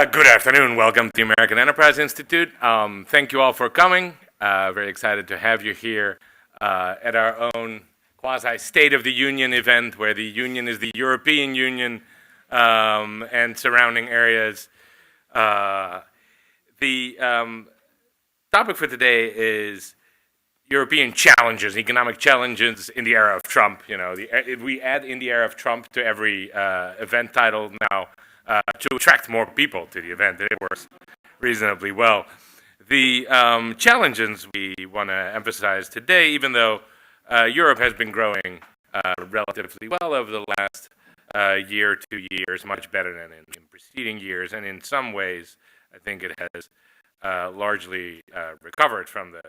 Good afternoon. Welcome to the American Enterprise Institute. Thank you all for coming. Very excited to have you here at our own quasi-State of the Union event, where the Union is the European Union and surrounding areas. The topic for today is European challenges, economic challenges in the era of Trump. You know, we add in the era of Trump to every event title now to attract more people to the event. It works reasonably well. The challenges we want to emphasize today, even though Europe has been growing relatively well over the last year, 2 years, much better than in preceding years, and in some ways, I think it has largely recovered from the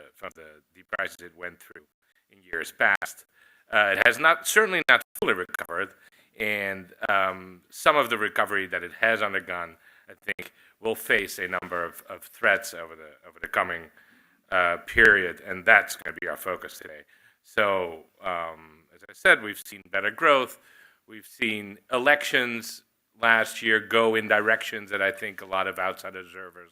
crisis it went through in years past. It has certainly not fully recovered, and some of the recovery that it has undergone, I think, will face a number of threats over the coming period, and that's going to be our focus today. So, as I said, we've seen better growth. We've seen elections last year go in directions that I think a lot of outside observers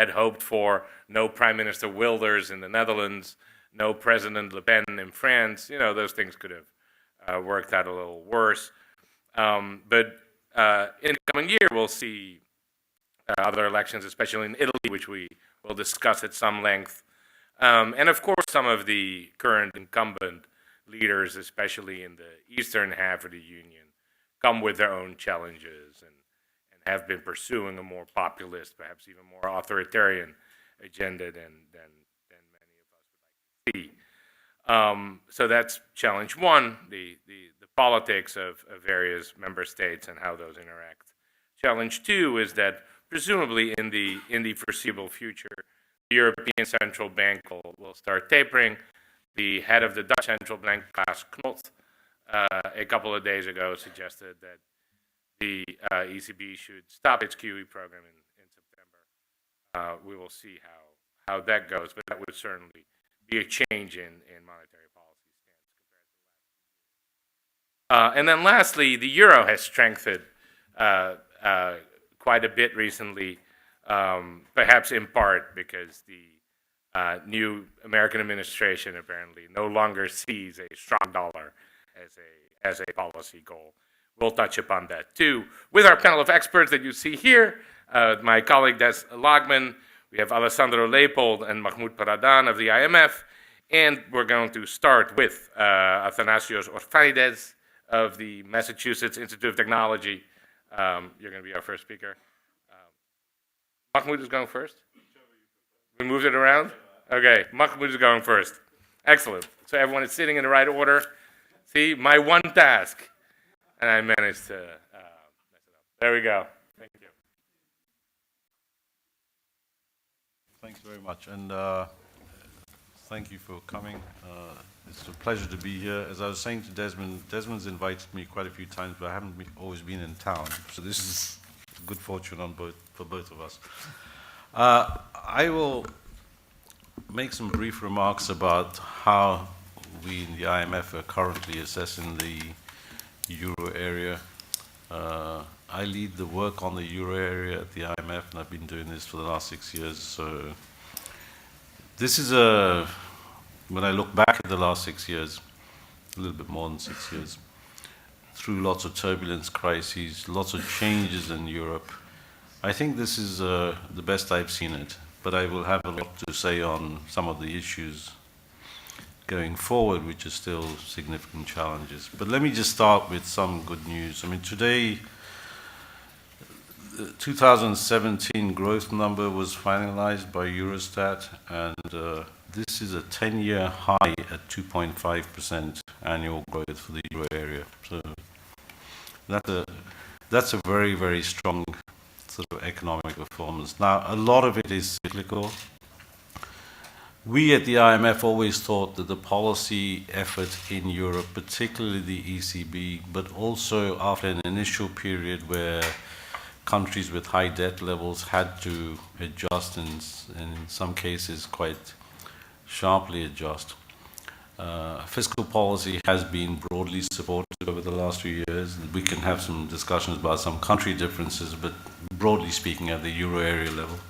had hoped for. No Prime Minister Wilders in the Netherlands, no President Le Pen in France. You know, those things could have worked out a little worse. But in the coming year, we'll see other elections, especially in Italy, which we will discuss at some length. And of course, some of the current incumbent leaders, especially in the eastern half of the Union, come with their own challenges and have been pursuing a more populist, perhaps even more authoritarian agenda than many of us would like to see. So that's challenge one, the politics of various member states and how those interact. Challenge two is that presumably in the foreseeable future, the European Central Bank will start tapering. The head of the Dutch Central Bank, Klaas Knot, a couple of days ago suggested that the ECB should stop its QE program in September. We will see how that goes, but that would certainly be a change in monetary policy stance compared to last year. And then lastly, the euro has strengthened quite a bit recently, perhaps in part because the new American administration apparently no longer sees a strong dollar as a policy goal. We'll touch upon that too. With our panel of experts that you see here, my colleague Des Lagman, we have Alessandro Leopold and Mahmoud Paradan of the IMF, and we're going to start with Athanasios Orphanides of the Massachusetts Institute of Technology. You're going to be our first speaker. Mahmoud is going first? We moved it around? Okay, Mahmoud is going first. Excellent. So everyone is sitting in the right order. See, my one task. And I managed to mess it up. There we go. Thank you. Thanks very much, and thank you for coming. It's a pleasure to be here. As I was saying to Desmond's invited me quite a few times, but I haven't always been in town. So this is good fortune for both of us. I will make some brief remarks about how we in the IMF are currently assessing the Euro area. I lead the work on the Euro area at the IMF, and I've been doing this for the last 6 years. So this is when I look back at the last 6 years, a little bit more than 6 years, through lots of turbulence, crises, lots of changes in Europe, I think this is the best I've seen it. But I will have a lot to say on some of the issues going forward, which are still significant challenges. But let me just start with some good news. I mean, today, the 2017 growth number was finalized by Eurostat, and this is a 10-year high at 2.5% annual growth for the euro area. So that's a very, very strong sort of economic performance. Now, a lot of it is cyclical. We at the IMF always thought that the policy effort in Europe, particularly the ECB, but also after an initial period where countries with high debt levels had to adjust and in some cases quite sharply adjust. Fiscal policy has been broadly supported over the last few years. We can have some discussions about some country differences, but broadly speaking, at the euro area level.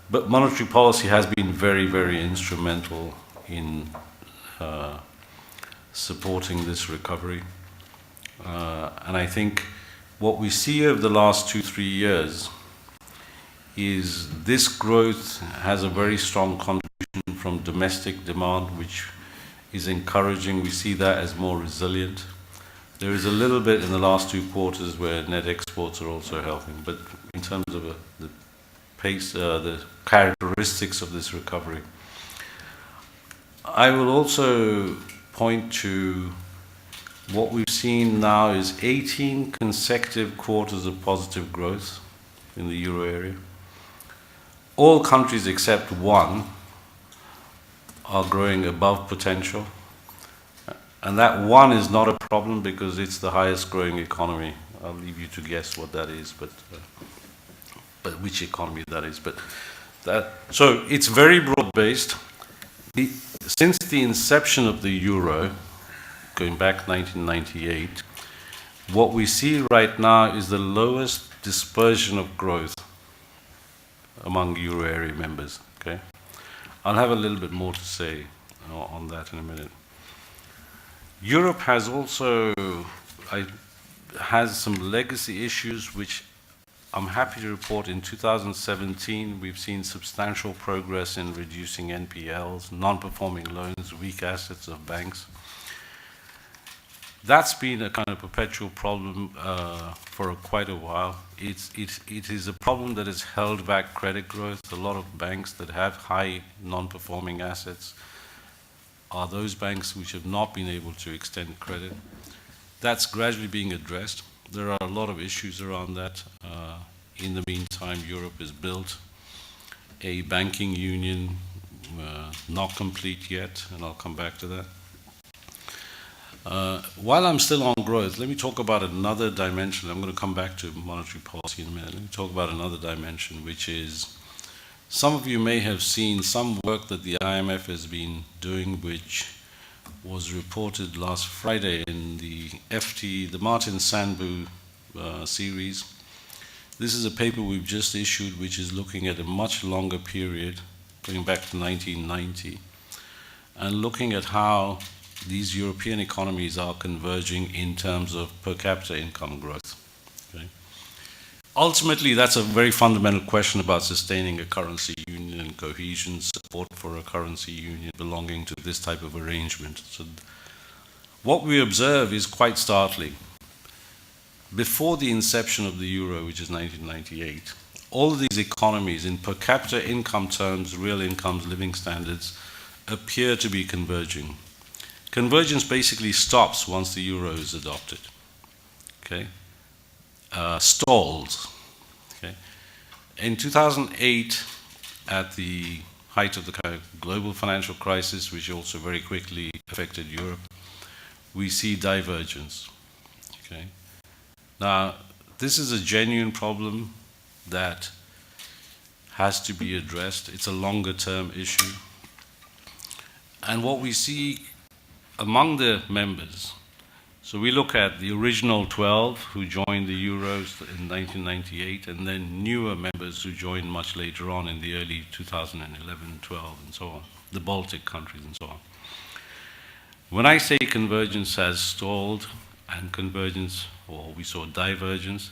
But monetary policy has been very, very instrumental in supporting this recovery. And I think what we see over the last 2-3 years is this growth has a very strong contribution from domestic demand, which is encouraging. We see that as more resilient. There is a little bit in the last 2 quarters where net exports are also helping, but in terms of the pace, the characteristics of this recovery. I will also point to what we've seen now is 18 consecutive quarters of positive growth in the euro area. All countries except one are growing above potential. And that one is not a problem because it's the highest growing economy. I'll leave you to guess what that is, but which economy that is. So it's very broad-based. Since the inception of the euro, going back 1998, what we see right now is the lowest dispersion of growth among euro area members. Okay, I'll have a little bit more to say on that in a minute. Europe has also has some legacy issues which I'm happy to report. In 2017 we've seen substantial progress in reducing NPLs, non-performing loans, weak assets of banks. That's been a kind of perpetual problem for quite a while. It is a problem that has held back credit growth. A lot of banks that have high non-performing assets are those banks which have not been able to extend credit. That's gradually being addressed. There are a lot of issues around that. In the meantime, Europe has built a banking union, not complete yet, and I'll come back to that. While I'm still on growth, let me talk about another dimension. I'm going to come back to monetary policy in a minute. Let me talk about another dimension, which is some of you may have seen some work that the IMF has been doing, which was reported last Friday in the FT, the Martin Sandbu series. This is a paper we've just issued, which is looking at a much longer period, going back to 1990, and looking at how these European economies are converging in terms of per capita income growth. Okay? Ultimately, that's a very fundamental question about sustaining a currency union and cohesion, support for a currency union belonging to this type of arrangement. So what we observe is quite startling. Before the inception of the euro, which is 1998, all of these economies in per capita income terms, real incomes, living standards, appear to be converging. Convergence basically stops once the euro is adopted. Okay? Stalls. Okay? In 2008, at the height of the kind of global financial crisis, which also very quickly affected Europe, we see divergence. Okay? Now, this is a genuine problem that has to be addressed. It's a longer-term issue. And what we see among the members, so we look at the original 12 who joined the Euros in 1998, and then newer members who joined much later on in the early 2011, 12, and so on, the Baltic countries and so on. When I say convergence has stalled and convergence, or we saw divergence,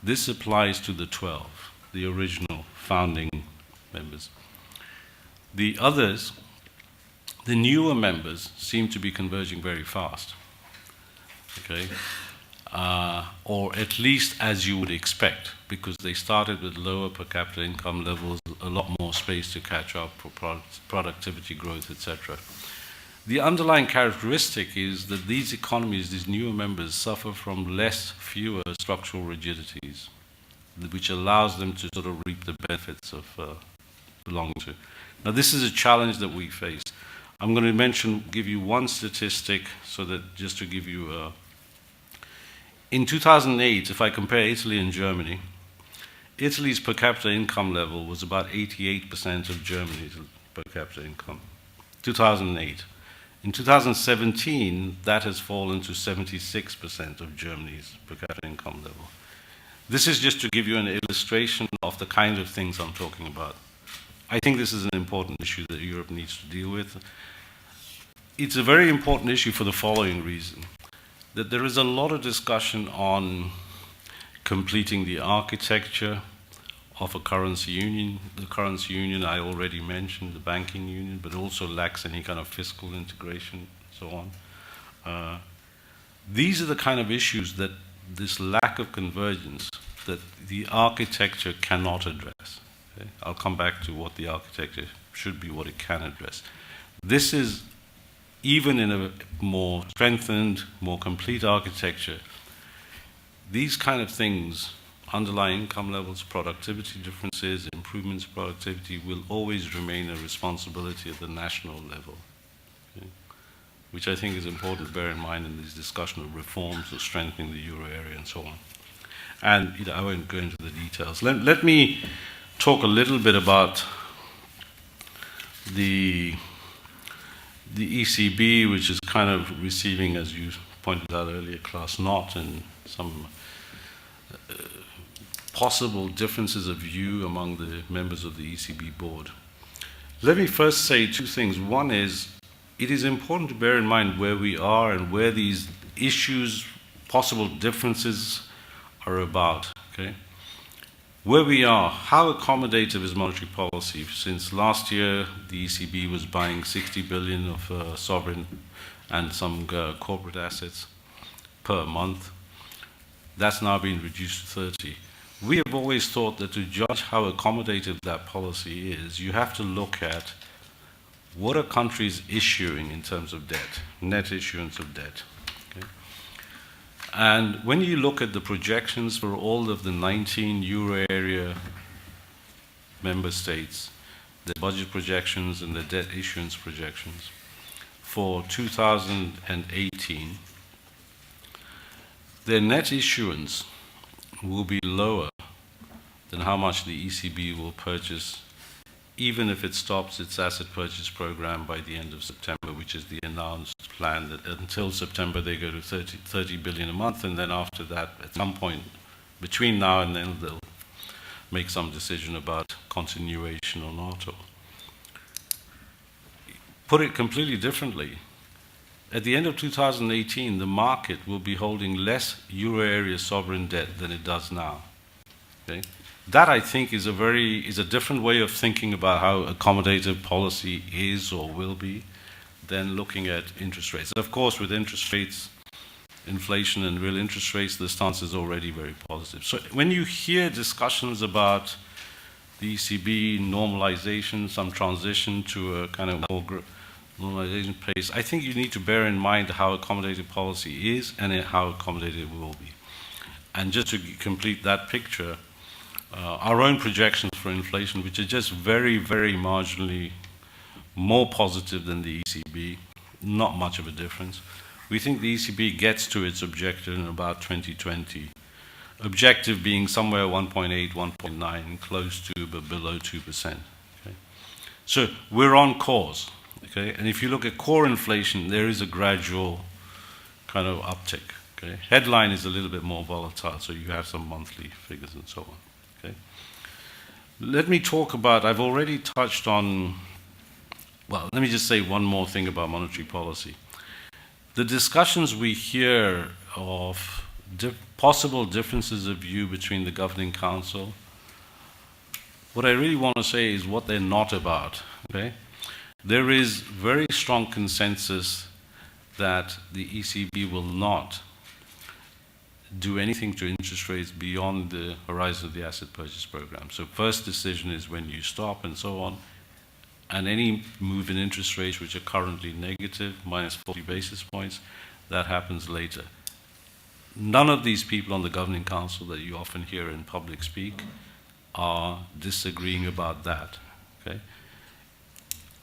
this applies to the 12, the original founding members. The others, the newer members, seem to be converging very fast, okay? Or at least as you would expect, because they started with lower per capita income levels, a lot more space to catch up for productivity growth, etc. The underlying characteristic is that these economies, these newer members, suffer from fewer structural rigidities, which allows them to sort of reap the benefits of belonging to. Now, this is a challenge that we face. I'm going to give you one statistic, so that just to give you in 2008, if I compare Italy and Germany, Italy's per capita income level was about 88% of Germany's per capita income. 2008. In 2017, that has fallen to 76% of Germany's per capita income level. This is just to give you an illustration of the kind of things I'm talking about. I think this is an important issue that Europe needs to deal with. It's a very important issue for the following reason, that there is a lot of discussion on completing the architecture of a currency union. The currency union I already mentioned, the banking union, but also lacks any kind of fiscal integration, and so on. These are the kind of issues that this lack of convergence that the architecture cannot address. Okay? I'll come back to what the architecture should be, what it can address. This is, even in a more strengthened, more complete architecture, these kind of things, underlying income levels, productivity differences, improvements in productivity, will always remain a responsibility at the national level. Okay? Which I think is important to bear in mind in this discussion of reforms or strengthening the euro area and so on. And I won't go into the details. Let me talk a little bit about the ECB, which is kind of receiving, as you pointed out earlier, class not, and some possible differences of view among the members of the ECB board. Let me first say two things. One is, it is important to bear in mind where we are and where these issues, possible differences, are about. Okay? Where we are, how accommodative is monetary policy? Since last year, the ECB was buying 60 billion of sovereign and some corporate assets per month. That's now been reduced to 30. We have always thought that to judge how accommodative that policy is, you have to look at what are countries issuing in terms of debt, net issuance of debt. Okay? And when you look at the projections for all of the 19 euro area member states, the budget projections and the debt issuance projections for 2018, their net issuance will be lower than how much the ECB will purchase, even if it stops its asset purchase program by the end of September, which is the announced plan that until September they go to 30 billion a month, and then after that, at some point between now and then, they'll make some decision about continuation or not. Or put it completely differently, at the end of 2018, the market will be holding less euro area sovereign debt than it does now. Okay? That, I think, is a different way of thinking about how accommodative policy is or will be than looking at interest rates. Of course, with interest rates, inflation and real interest rates, the stance is already very positive. So when you hear discussions about the ECB normalization, some transition to a kind of more normalization pace, I think you need to bear in mind how accommodative policy is and how accommodative it will be. And just to complete that picture, our own projections for inflation, which are just very, very marginally more positive than the ECB, not much of a difference. We think the ECB gets to its objective in about 2020. Objective being somewhere 1.8, 1.9, close to but below 2%. Okay? So we're on course. Okay? And if you look at core inflation, there is a gradual kind of uptick. Okay? Headline is a little bit more volatile, so you have some monthly figures and so on. Okay? Let me talk about, I've already touched on, well, let me just say one more thing about monetary policy. The discussions we hear of possible differences of view between the governing council, what I really want to say is what they're not about. Okay? There is very strong consensus that the ECB will not do anything to interest rates beyond the horizon of the asset purchase program. So first decision is when you stop and so on. And any move in interest rates which are currently negative, minus 40 basis points, that happens later. None of these people on the governing council that you often hear in public speak are disagreeing about that. Okay?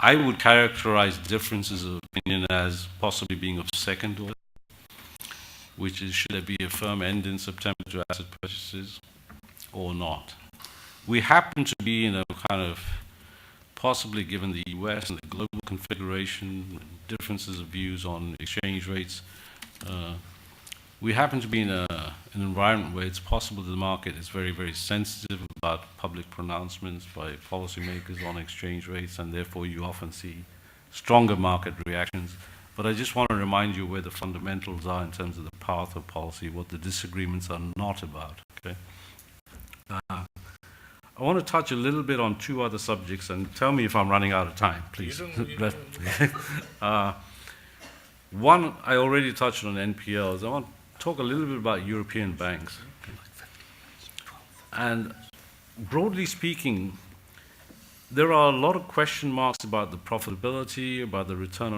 I would characterize differences of opinion as possibly being of second order, which is, should there be a firm end in September to asset purchases or not? We happen to be in a kind of, possibly given the US and the global configuration, differences of views on exchange rates, We happen to be in an environment where it's possible that the market is very, very sensitive about public pronouncements by policymakers on exchange rates, and therefore you often see stronger market reactions. But I just want to remind you where the fundamentals are in terms of the path of policy, what the disagreements are not about. Okay. I want to touch a little bit on two other subjects, and tell me if I'm running out of time, please. One, I already touched on NPLs. I want to talk a little bit about European banks. And broadly speaking, there are a lot of question marks about the profitability, about the return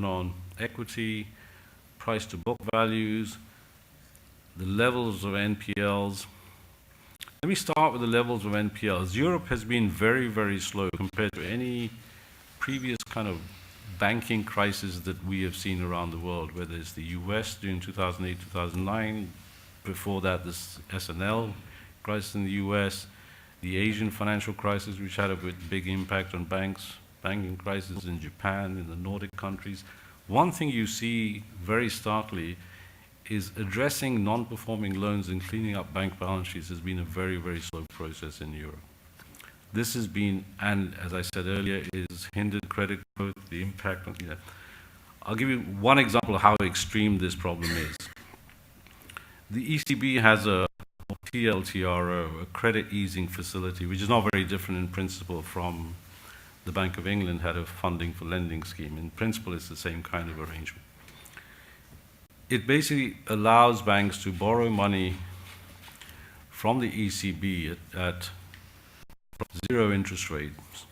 on equity, price to book values, the levels of NPLs. Let me start with the levels of NPLs. Europe has been very, very slow compared to any previous kind of banking crisis that we have seen around the world, whether it's the US during 2008, 2009, before that this SNL crisis in the US, the Asian financial crisis, which had a big impact on banks, banking crisis in Japan, in the Nordic countries. One thing you see very starkly is addressing non-performing loans and cleaning up bank balance sheets has been a very, very slow process in Europe. This has been, and as I said earlier, is hindered credit growth, the impact on, I'll give you one example of how extreme this problem is. The ECB has a TLTRO, a credit easing facility, which is not very different in principle from the Bank of England had a funding for lending scheme. In principle, it's the same kind of arrangement. It basically allows banks to borrow money from the ECB at zero interest rates.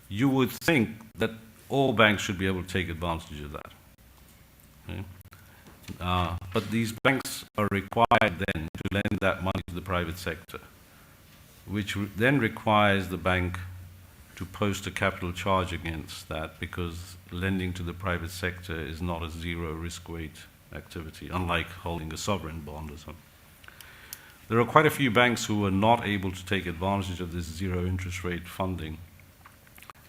You would think that all banks should be able to take advantage of that. Okay? But these banks are required then to lend that money to the private sector, which then requires the bank to post a capital charge against that, because lending to the private sector is not a zero risk weight activity, unlike holding a sovereign bond or something. There are quite a few banks who were not able to take advantage of this zero interest rate funding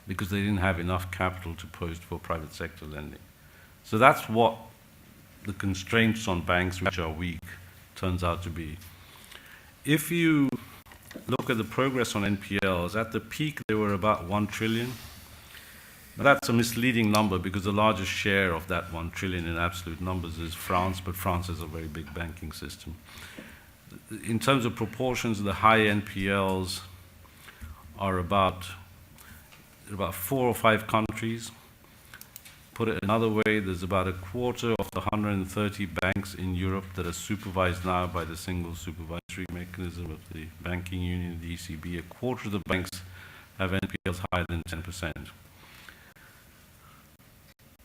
because they didn't have enough capital to post for private sector lending. So that's what the constraints on banks which are weak turns out to be. If you look at the progress on NPLs, at the peak they were about 1 trillion. That's a misleading number because the largest share of that 1 trillion in absolute numbers is France, but France has a very big banking system. In terms of proportions, the high NPLs are about 4 or 5 countries. Put it another way, there's about a quarter of the 130 banks in Europe that are supervised now by the single supervisory mechanism of the banking union, the ECB. A quarter of the banks have NPLs higher than 10%.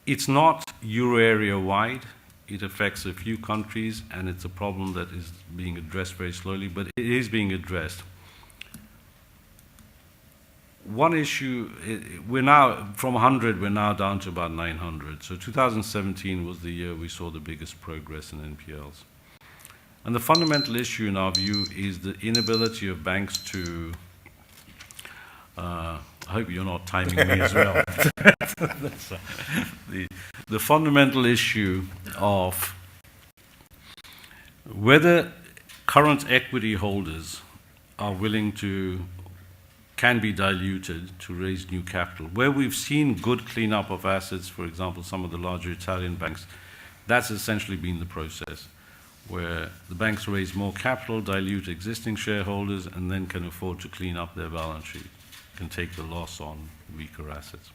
It's not euro area wide. It affects a few countries, and it's a problem that is being addressed very slowly, but it is being addressed. One issue, we're now, from 100, we're now down to about 900. So 2017 was the year we saw the biggest progress in NPLs. And the fundamental issue in our view is the inability of banks to, I hope you're not timing me as well. The fundamental issue of whether current equity holders are willing to, can be diluted to raise new capital. Where we've seen good cleanup of assets, for example, some of the larger Italian banks, that's essentially been the process, where the banks raise more capital, dilute existing shareholders, and then can afford to clean up their balance sheet, can take the loss on weaker assets.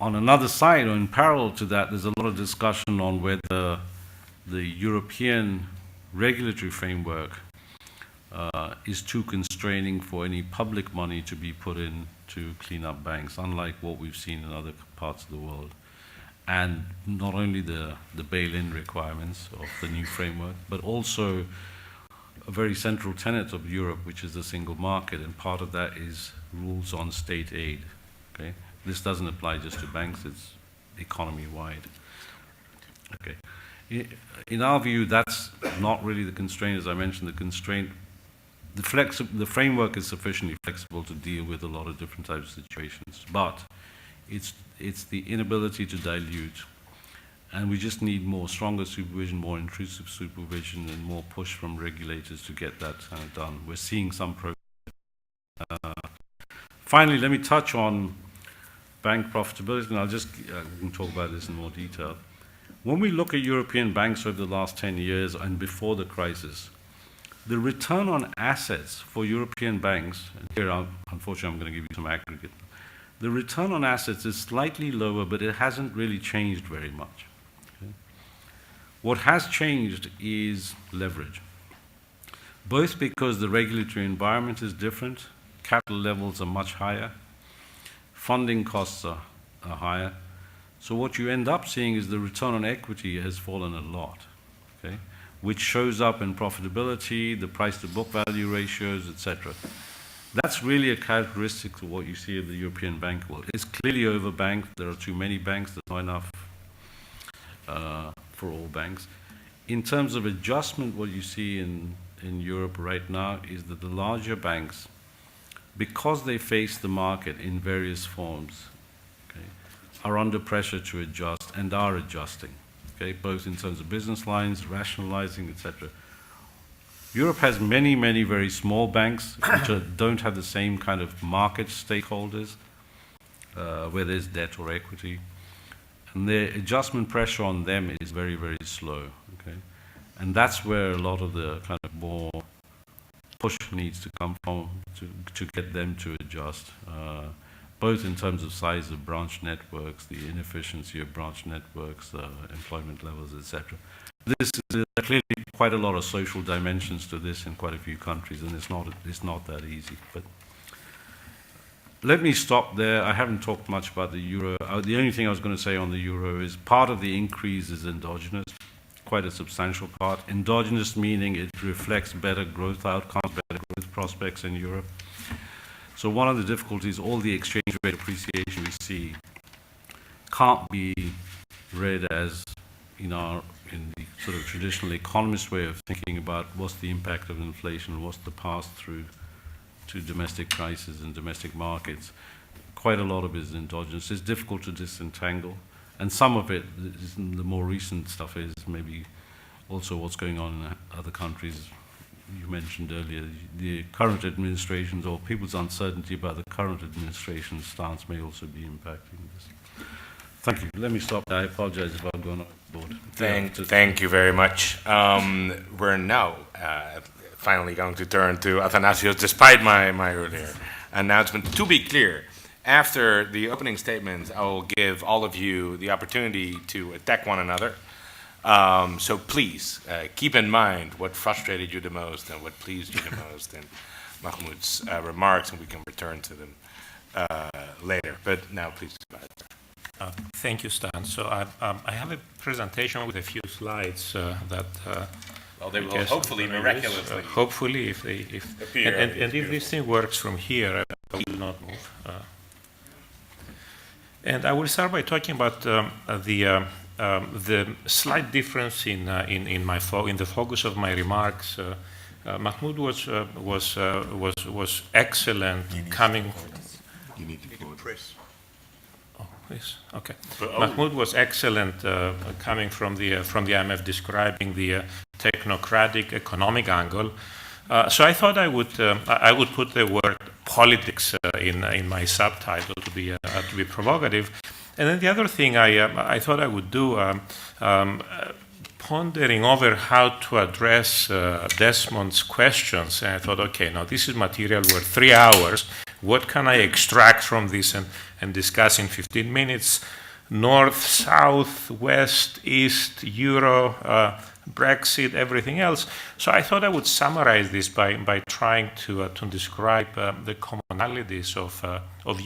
On another side, or in parallel to that, there's a lot of discussion on whether the European regulatory framework is too constraining for any public money to be put in to clean up banks, unlike what we've seen in other parts of the world. And not only the bail-in requirements of the new framework, but also a very central tenet of Europe, which is the single market, and part of that is rules on state aid. Okay? This doesn't apply just to banks, it's economy-wide. Okay. In our view, that's not really the constraint. As I mentioned, the constraint, the framework is sufficiently flexible to deal with a lot of different types of situations, but it's the inability to dilute And we just need more stronger supervision, more intrusive supervision, and more push from regulators to get that kind of done. We're seeing some progress. Finally, let me touch on bank profitability, and I'll just we can talk about this in more detail. When we look at European banks over the last 10 years and before the crisis, the return on assets for European banks, and here, unfortunately, I'm going to give you some aggregate. The return on assets is slightly lower, but it hasn't really changed very much. Okay? What has changed is leverage, both because the regulatory environment is different, capital levels are much higher, funding costs are higher. So what you end up seeing is the return on equity has fallen a lot, okay? Which shows up in profitability, the price-to-book value ratios, etc. That's really a characteristic of what you see in the European bank world. It's clearly overbanked. There are too many banks. There's not enough for all banks. In terms of adjustment, what you see in Europe right now is that the larger banks, because they face the market in various forms, okay, are under pressure to adjust and are adjusting, okay, both in terms of business lines, rationalizing, etc. Europe has many, many very small banks which don't have the same kind of market stakeholders where there's debt or equity. And the adjustment pressure on them is very, very slow, okay? And that's where a lot of the kind of more push needs to come from to get them to adjust, both in terms of size of branch networks, the inefficiency of branch networks, employment levels, etc. This is clearly quite a lot of social dimensions to this in quite a few countries, and it's not that easy. But let me stop there. I haven't talked much about the euro. The only thing I was going to say on the euro is part of the increase is endogenous, quite a substantial part. Endogenous meaning it reflects better growth outcomes, better growth prospects in Europe. So one of the difficulties, all the exchange rate appreciation we see can't be read as in the sort of traditional economist way of thinking about what's the impact of inflation, what's the pass-through to domestic prices and domestic markets. Quite a lot of it is endogenous. It's difficult to disentangle. And some of it, the more recent stuff is maybe also what's going on in other countries. You mentioned earlier, the current administrations or people's uncertainty about the current administration's stance may also be impacting this. Thank you. Let me stop there. I apologize if I've gone overboard. Thank you very much. We're now finally going to turn to Athanasios, despite my earlier announcement. To be clear, after the opening statements, I will give all of you the opportunity to attack one another. So please, keep in mind what frustrated you the most and what pleased you the most in Mahmoud's remarks, and we can return to them later. But now, please go ahead. Thank you, Stan. So I have a presentation with a few slides that well, they will hopefully miraculously. Hopefully, if this thing works from here, I will not move. And I will start by talking about the slight difference in the focus of my remarks. Mahmoud was excellent coming. You need to press. Please. Okay. Mahmoud was excellent coming from the IMF, describing the technocratic economic angle. So I thought I would put the word politics in my subtitle to be provocative. And then the other thing I thought I would do, pondering over how to address Desmond's questions, and I thought, okay, now this is material worth 3 hours. What can I extract from this and discuss in 15 minutes? North, South, West, East, Euro, Brexit, everything else. So I thought I would summarize this by trying to describe the commonalities of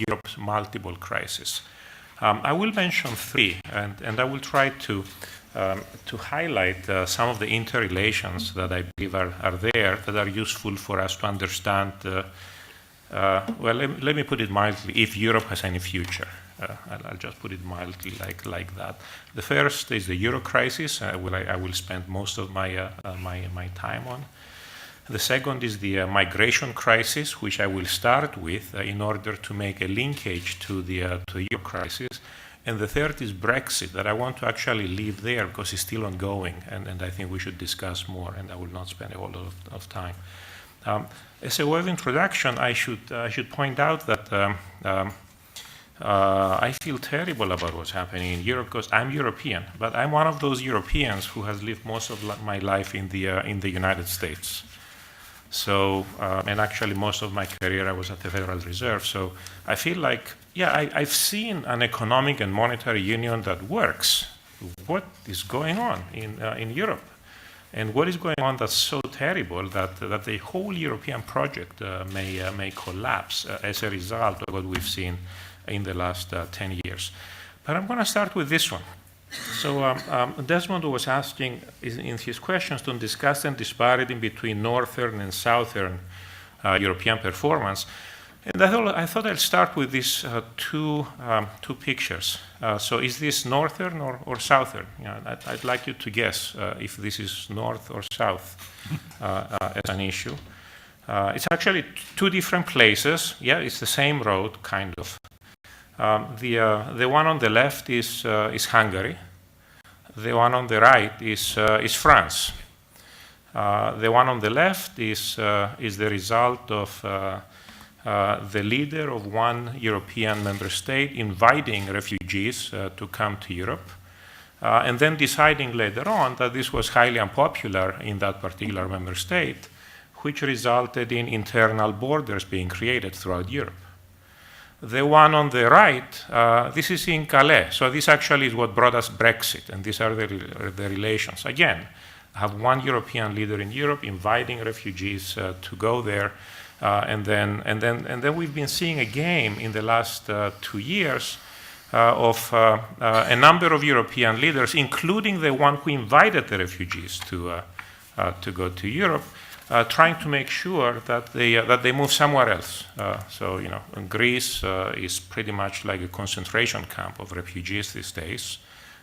Europe's multiple crises. I will mention 3, and I will try to highlight some of the interrelations that I believe are there that are useful for us to understand. Well, let me put it mildly, if Europe has any future. I'll just put it mildly like that. The first is the Euro crisis, I will spend most of my time on. The second is the migration crisis, which I will start with in order to make a linkage to the Euro crisis. And the third is Brexit, that I want to actually leave there because it's still ongoing, and I think we should discuss more, and I will not spend a whole lot of time. As a way of introduction, I should point out that I feel terrible about what's happening in Europe because I'm European, but I'm one of those Europeans who has lived most of my life in the United States. So, and actually most of my career I was at the Federal Reserve. So I feel like, yeah, I've seen an economic and monetary union that works. What is going on in Europe? And what is going on that's so terrible that the whole European project may collapse as a result of what we've seen in the last 10 years. But I'm going to start with this one. So Desmond was asking in his questions to discuss the disparity between northern and southern European performance. And I thought I'll start with these two pictures. So is this northern or southern? I'd like you to guess if this is north or south as an issue. It's actually two different places. Yeah, it's the same road, kind of. The one on the left is Hungary. The one on the right is France. The one on the left is the result of the leader of one European member state inviting refugees to come to Europe, and then deciding later on that this was highly unpopular in that particular member state, which resulted in internal borders being created throughout Europe. The one on the right, this is in Calais. So this actually is what brought us Brexit, and these are the relations. Again, I have one European leader in Europe inviting refugees to go there, and then we've been seeing a game in the last 2 years of a number of European leaders, including the one who invited the refugees to go to Europe, trying to make sure that they move somewhere else. So, Greece is pretty much like a concentration camp of refugees these days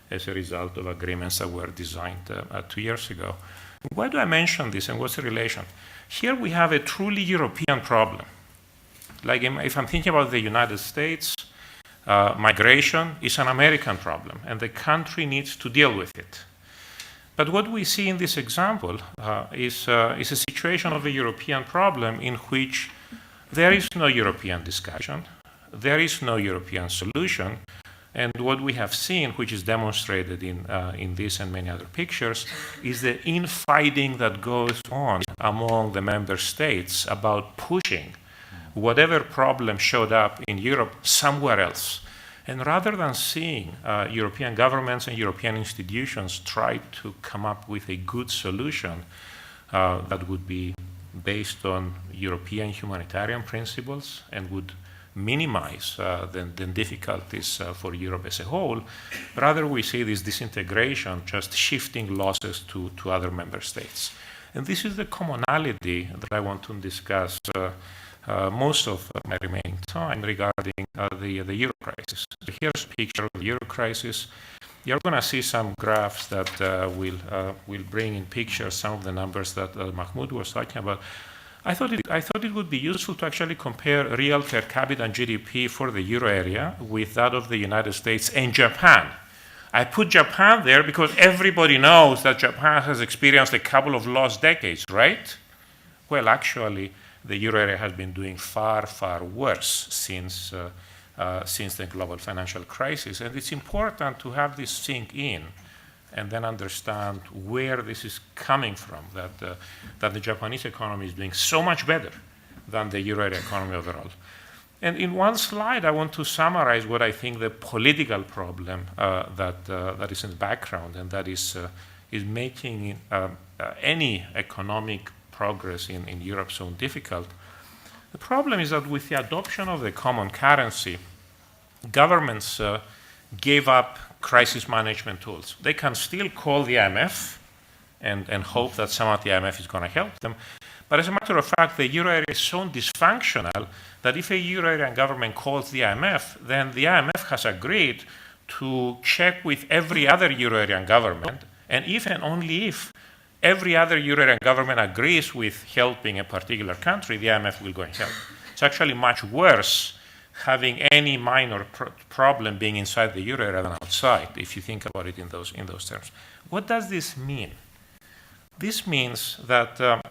as a result of agreements that were designed 2 years ago. Why do I mention this, and what's the relation? Here we have a truly European problem. Like if I'm thinking about the United States, migration is an American problem, and the country needs to deal with it. But what we see in this example is a situation of a European problem in which there is no European discussion, there is no European solution, and what we have seen, which is demonstrated in this and many other pictures, is the infighting that goes on among the member states about pushing whatever problem showed up in Europe somewhere else. And rather than seeing European governments and European institutions try to come up with a good solution that would be based on European humanitarian principles and would minimize the difficulties for Europe as a whole, rather we see this disintegration just shifting losses to other member states. And this is the commonality that I want to discuss most of my remaining time regarding the euro crisis. So here's a picture of the euro crisis. You're going to see some graphs that will bring in picture some of the numbers that Mahmoud was talking about. I thought it would be useful to actually compare real per capita and GDP for the euro area with that of the United States and Japan. I put Japan there because everybody knows that Japan has experienced a couple of lost decades, right? Well, actually, the euro area has been doing far, far worse since the global financial crisis. And it's important to have this sink in and then understand where this is coming from, that the Japanese economy is doing so much better than the euro area economy overall. And in one slide, I want to summarize what I think the political problem that is in the background, and that is making any economic progress in Europe so difficult. The problem is that with the adoption of the common currency, governments gave up crisis management tools. They can still call the IMF and hope that some of the IMF is going to help them. But as a matter of fact, the euro area is so dysfunctional that if a euro area government calls the IMF, then the IMF has agreed to check with every other euro area government, and if and only if every other euro area government agrees with helping a particular country, the IMF will go and help. It's actually much worse having any minor problem being inside the euro area than outside, if you think about it in those terms. What does this mean? This means that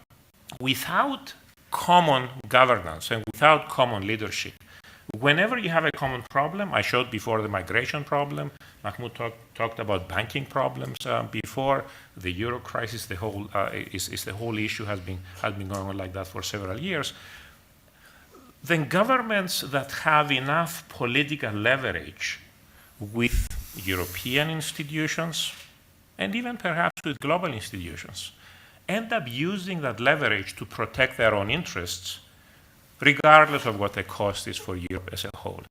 without common governance and without common leadership, whenever you have a common problem, I showed before the migration problem, Mahmoud talked about banking problems before, the euro crisis, the whole issue has been going on like that for several years. Then governments that have enough political leverage with European institutions and even perhaps with global institutions end up using that leverage to protect their own interests, regardless of what the cost is for Europe as a whole.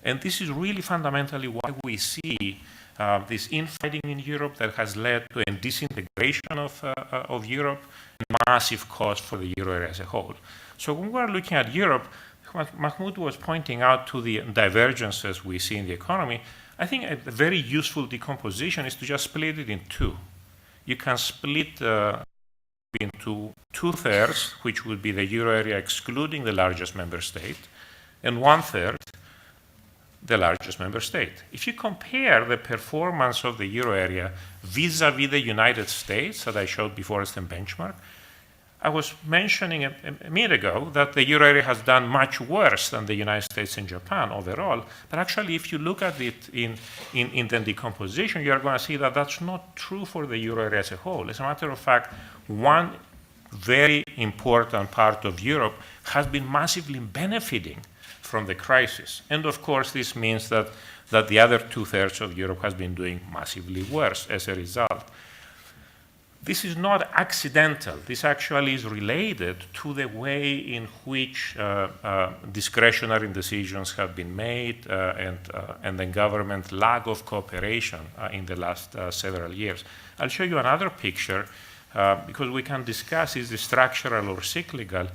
And this is really fundamentally why we see this infighting in Europe that has led to a disintegration of Europe and massive cost for the euro area as a whole. So when we're looking at Europe, Mahmoud was pointing out to the divergences we see in the economy. I think a very useful decomposition is to just split it in two. You can split into 2/3, which would be the euro area excluding the largest member state, and 1/3, the largest member state. If you compare the performance of the euro area vis-a-vis the United States that I showed before as the benchmark, I was mentioning a minute ago that the euro area has done much worse than the United States and Japan overall, but actually if you look at it in the decomposition, you're going to see that that's not true for the euro area as a whole. As a matter of fact, one very important part of Europe has been massively benefiting from the crisis. And of course, this means that the other 2/3 of Europe has been doing massively worse as a result. This is not accidental. This actually is related to the way in which discretionary decisions have been made and the government lack of cooperation in the last several years. I'll show you another picture because we can discuss is it structural or cyclical.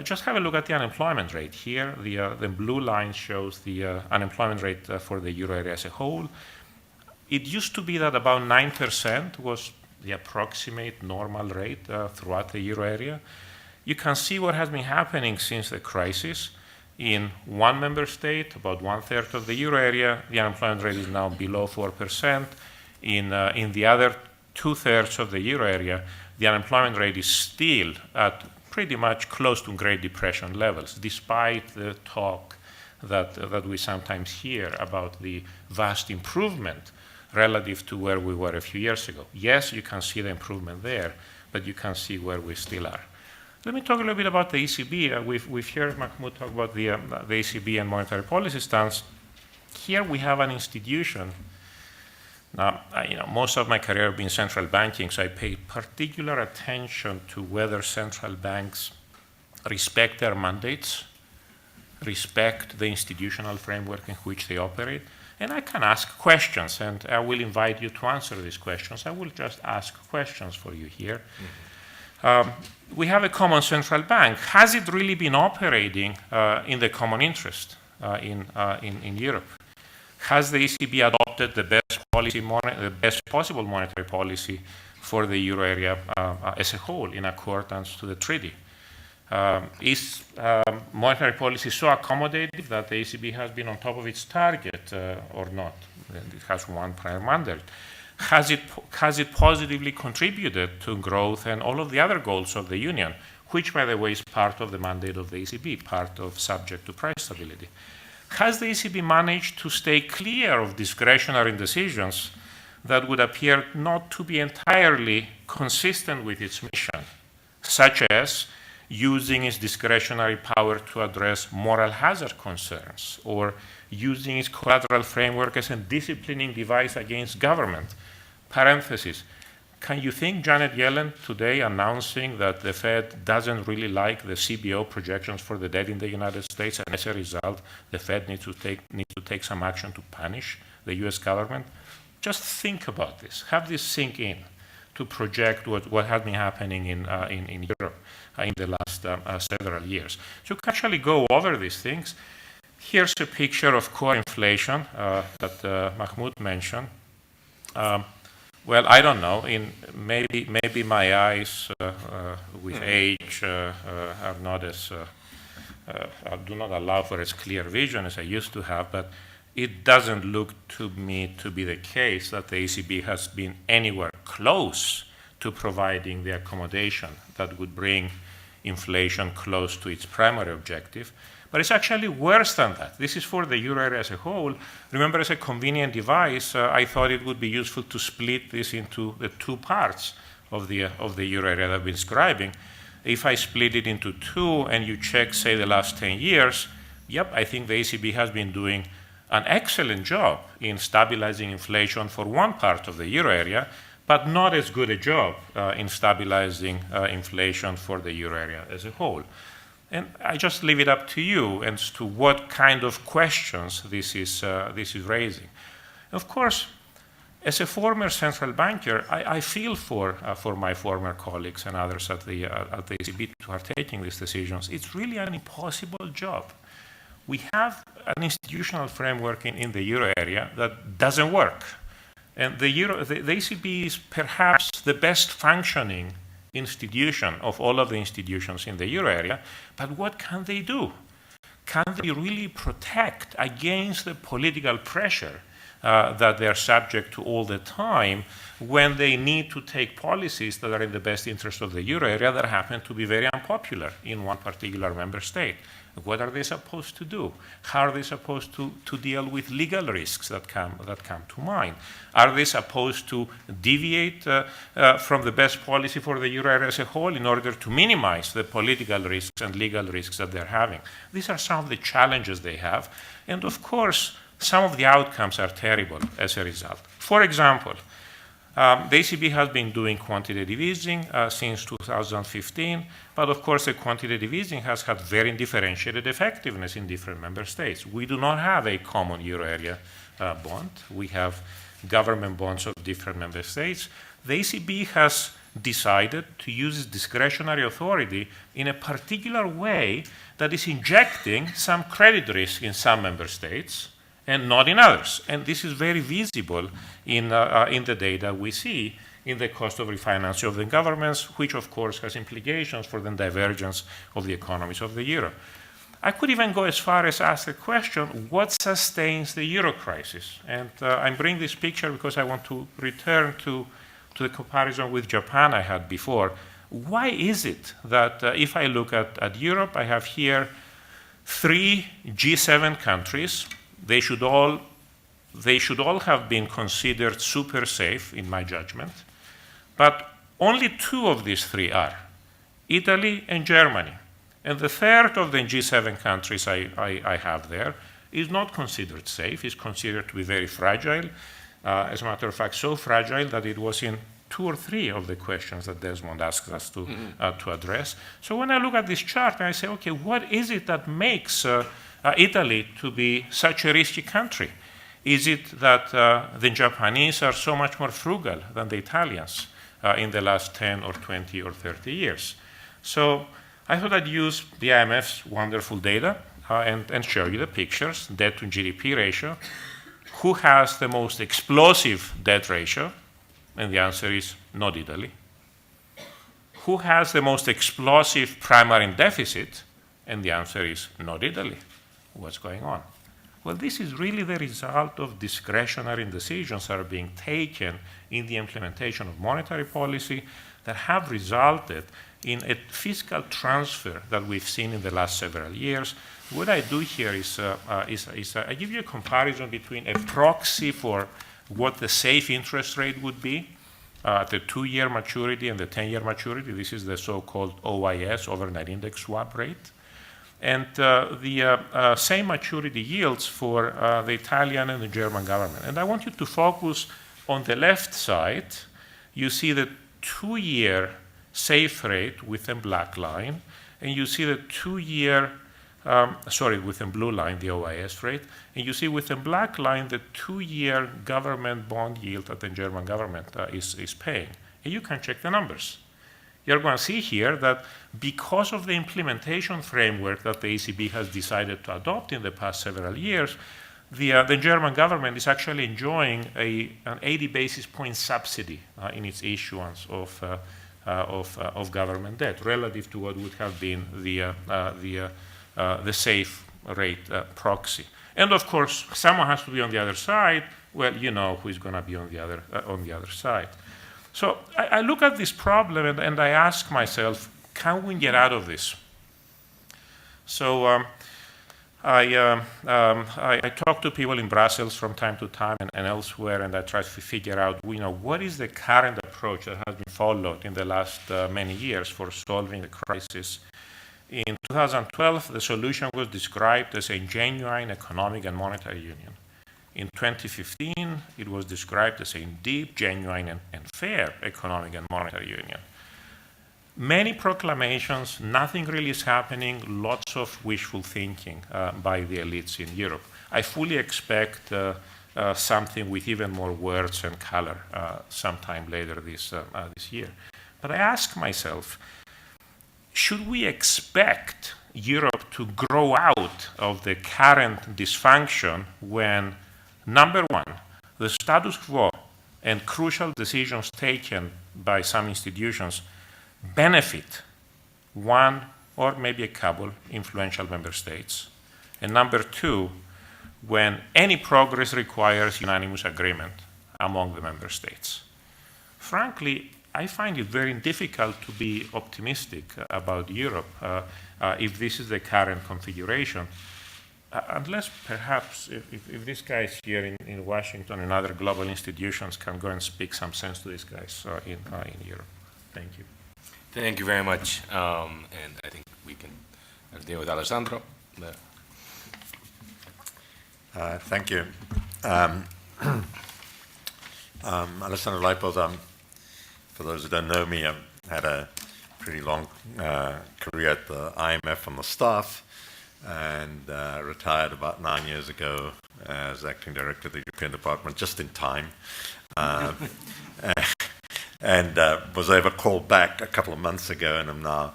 Just have a look at the unemployment rate here. The blue line shows the unemployment rate for the euro area as a whole. It used to be that about 9% was the approximate normal rate throughout the euro area. You can see what has been happening since the crisis. In one member state, about 1/3 of the euro area, the unemployment rate is now below 4%. In the other 2/3 of the euro area, the unemployment rate is still at pretty much close to Great Depression levels, despite the talk that we sometimes hear about the vast improvement relative to where we were a few years ago. Yes, you can see the improvement there, but you can see where we still are. Let me talk a little bit about the ECB. We've heard Mahmoud talk about the ECB and monetary policy stance. Here we have an institution. Now, most of my career has been central banking, so I pay particular attention to whether central banks respect their mandates, respect the institutional framework in which they operate. And I can ask questions, and I will invite you to answer these questions. I will just ask questions for you here. We have a common central bank. Has it really been operating in the common interest in Europe? Has the ECB adopted the best possible monetary policy for the euro area as a whole in accordance to the treaty? Is monetary policy so accommodative that the ECB has been on top of its target or not? It has one prior mandate. Has it positively contributed to growth and all of the other goals of the Union, which, by the way, is part of the mandate of the ECB, part of subject to price stability? Has the ECB managed to stay clear of discretionary decisions that would appear not to be entirely consistent with its mission, such as using its discretionary power to address moral hazard concerns, or using its collateral framework as a disciplining device against government? Parenthesis. Can you think Janet Yellen today announcing that the Fed doesn't really like the CBO projections for the debt in the United States, and as a result, the Fed needs to take some action to punish the US government? Just think about this. Have this sink in to project what has been happening in Europe in the last several years. So you can actually go over these things. Here's a picture of core inflation that Mahmoud mentioned. Well, I don't know. Maybe my eyes with age are not as do not allow for as clear vision as I used to have, but it doesn't look to me to be the case that the ECB has been anywhere close to providing the accommodation that would bring inflation close to its primary objective. But it's actually worse than that. This is for the euro area as a whole. Remember, as a convenient device, I thought it would be useful to split this into the two parts of the euro area that I've been describing. If I split it into two and you check, say, the last 10 years, yep, I think the ECB has been doing an excellent job in stabilizing inflation for one part of the euro area, but not as good a job in stabilizing inflation for the euro area as a whole. And I just leave it up to you as to what kind of questions this is raising. Of course, as a former central banker, I feel for my former colleagues and others at the ECB who are taking these decisions. It's really an impossible job. We have an institutional framework in the euro area that doesn't work. And the ECB is perhaps the best functioning institution of all of the institutions in the euro area, but what can they do? Can they really protect against the political pressure that they're subject to all the time when they need to take policies that are in the best interest of the euro area that happen to be very unpopular in one particular member state? What are they supposed to do? How are they supposed to deal with legal risks that come to mind? Are they supposed to deviate from the best policy for the euro area as a whole in order to minimize the political risks and legal risks that they're having? These are some of the challenges they have. And of course, some of the outcomes are terrible as a result. For example, the ECB has been doing quantitative easing since 2015, but of course the quantitative easing has had very differentiated effectiveness in different member states. We do not have a common euro area bond. We have government bonds of different member states. The ECB has decided to use its discretionary authority in a particular way that is injecting some credit risk in some member states and not in others. And this is very visible in the data we see in the cost of refinancing of the governments, which of course has implications for the divergence of the economies of the euro. I could even go as far as ask the question, what sustains the euro crisis? And I bring this picture because I want to return to the comparison with Japan I had before. Why is it that if I look at Europe, I have here 3 G7 countries. They should all have been considered super safe, in my judgment, but only 2 of these 3 are, Italy and Germany. And the third of the G7 countries I have there is not considered safe, is considered to be very fragile. As a matter of fact, so fragile that it was in 2 or 3 of the questions that Desmond asked us to address. So when I look at this chart, I say, okay, what is it that makes Italy to be such a risky country? Is it that the Japanese are so much more frugal than the Italians in the last 10 or 20 or 30 years? So I thought I'd use the IMF's wonderful data and show you the pictures, debt to GDP ratio. Who has the most explosive debt ratio? And the answer is not Italy. Who has the most explosive primary deficit? And the answer is not Italy. What's going on? Well, this is really the result of discretionary decisions that are being taken in the implementation of monetary policy that have resulted in a fiscal transfer that we've seen in the last several years. What I do here is I give you a comparison between a proxy for what the safe interest rate would be at the 2-year maturity and the 10-year maturity. This is the so-called OIS, overnight index swap rate. And the same maturity yields for the Italian and the German government. And I want you to focus on the left side. You see the 2-year safe rate with a black line, and you see the 2-year, with a blue line, the OIS rate, and you see with a black line the 2-year government bond yield that the German government is paying. And you can check the numbers. You're going to see here that because of the implementation framework that the ECB has decided to adopt in the past several years, the German government is actually enjoying an 80 basis point subsidy in its issuance of government debt relative to what would have been the the safe rate proxy. And of course, someone has to be on the other side. Well, you know who is going to be on the other side. So I look at this problem and I ask myself, can we get out of this? So I talk to people in Brussels from time to time and elsewhere, and I try to figure out, what is the current approach that has been followed in the last many years for solving the crisis. In 2012, the solution was described as a genuine economic and monetary union. In 2015, it was described as a deep, genuine, and fair economic and monetary union. Many proclamations, nothing really is happening, lots of wishful thinking by the elites in Europe. I fully expect something with even more words and color sometime later this year. But I ask myself, should we expect Europe to grow out of the current dysfunction when, number one, the status quo and crucial decisions taken by some institutions benefit one or maybe a couple influential member states, and number two, when any progress requires unanimous agreement among the member states? Frankly, I find it very difficult to be optimistic about Europe if this is the current configuration, unless perhaps if these guys here in Washington and other global institutions can go and speak some sense to these guys in Europe. Thank you. Thank you very much. And I think we can deal with Alessandro. Thank you. Alessandro Leipold, for those who don't know me, I've had a pretty long career at the IMF on the staff, and retired about 9 years ago as acting director of the European Department, just in time. And was ever called back a couple of months ago, and I'm now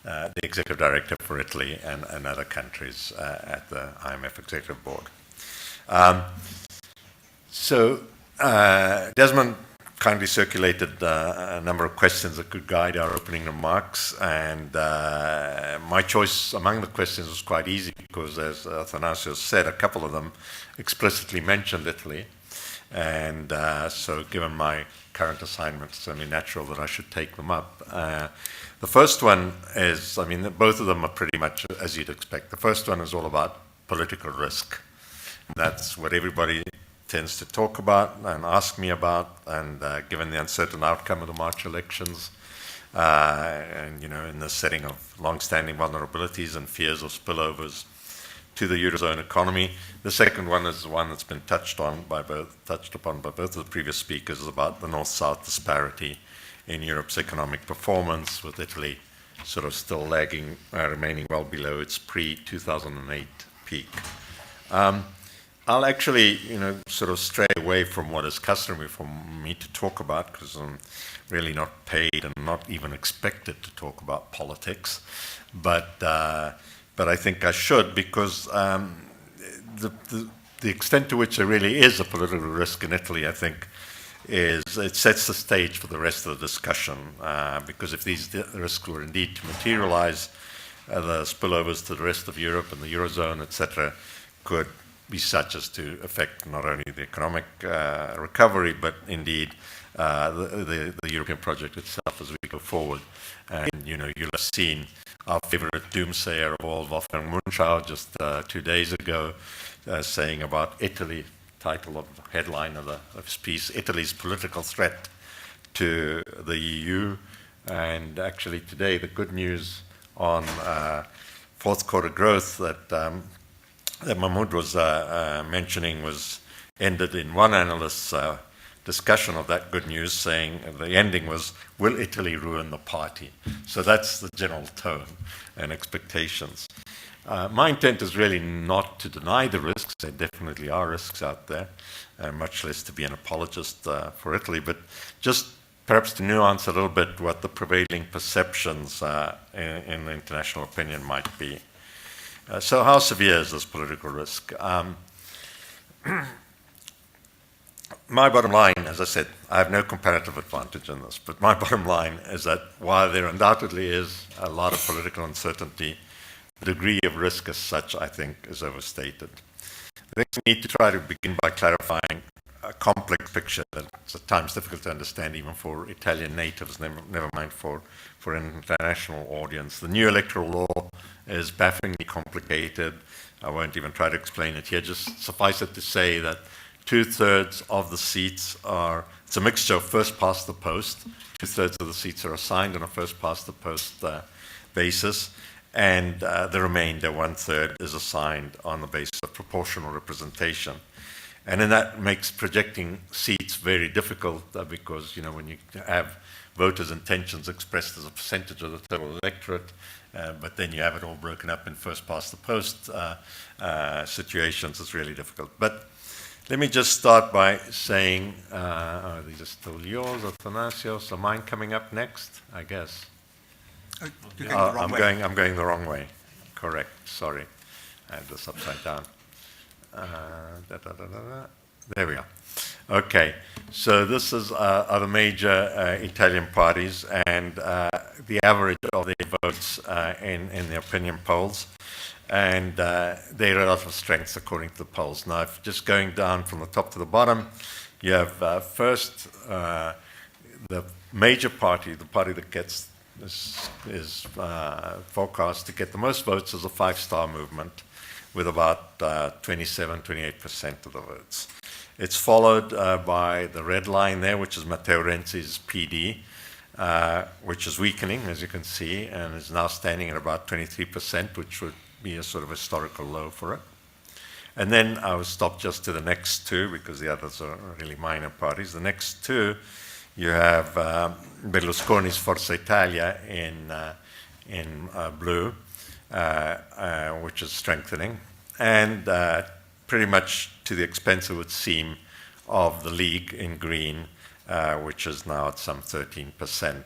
the executive director for Italy and other countries at the IMF Executive Board. So Desmond kindly circulated a number of questions that could guide our opening remarks, and my choice among the questions was quite easy because, as Athanasios said, a couple of them explicitly mentioned Italy, and so given my current assignments, it's only natural that I should take them up. The first one is, both of them are pretty much as you'd expect. The first one is all about political risk. That's what everybody tends to talk about and ask me about, and given the uncertain outcome of the March elections, and in the setting of long-standing vulnerabilities and fears of spillovers to the Eurozone economy. The second one is the one that's been touched upon by both of the previous speakers, is about the north-south disparity in Europe's economic performance, with Italy sort of still lagging, remaining well below its pre-2008 peak. I'll actually, sort of stray away from what is customary for me to talk about, because I'm really not paid and not even expected to talk about politics. But I think I should, because the extent to which there really is a political risk in Italy, I think, is it sets the stage for the rest of the discussion. Because if these risks were indeed to materialize, the spillovers to the rest of Europe and the Eurozone, etc., could be such as to affect not only the economic recovery, but indeed the European project itself as we go forward. And you'll have seen our favorite doomsayer of all, Wolfgang Munchau, just 2 days ago, saying about Italy, title of the headline of his piece, Italy's political threat to the EU. And actually today, the good news on fourth quarter growth that Mahmoud was mentioning was ended in one analyst's discussion of that good news, saying the ending was, will Italy ruin the party? So that's the general tone and expectations. My intent is really not to deny the risks. There definitely are risks out there, much less to be an apologist for Italy, but just perhaps to nuance a little bit what the prevailing perceptions in the international opinion might be. So how severe is this political risk? My bottom line, as I said, I have no comparative advantage in this, but my bottom line is that while there undoubtedly is a lot of political uncertainty the degree of risk as such, I think, is overstated. I think we need to try to begin by clarifying a complex picture that's at times difficult to understand even for Italian natives, never mind for an international audience. The new electoral law is bafflingly complicated. I won't even try to explain it here. Just suffice it to say that 2/3 of the seats are, it's a mixture of first past the post. 2/3 of the seats are assigned on a first past the post basis, and the remainder, 1/3, is assigned on the basis of proportional representation. And then that makes projecting seats very difficult because, you know, when you have voters' intentions expressed as a percentage of the total electorate, but then you have it all broken up in first past the post situations, it's really difficult. But let me just start by saying, these are still yours, Athanasios. Are mine coming up next? I guess. You're going the wrong way. I'm going the wrong way. Correct. Sorry. I had this upside down. There we are. Okay. So this is are the major Italian parties and the average of their votes in the opinion polls and their relative strengths according to the polls. Now, if just going down from the top to the bottom, you have first the major party, the party that gets is forecast to get the most votes is the Five Star Movement, with about 27-28% of the votes. It's followed by the red line there, which is Matteo Renzi's PD, which is weakening, as you can see, and is now standing at about 23%, which would be a sort of historical low for it. And then I will stop just to the next two, because the others are really minor parties. The next two, you have Berlusconi's Forza Italia in blue, which is strengthening, and pretty much to the expense, it would seem, of the League in green, which is now at some 13%.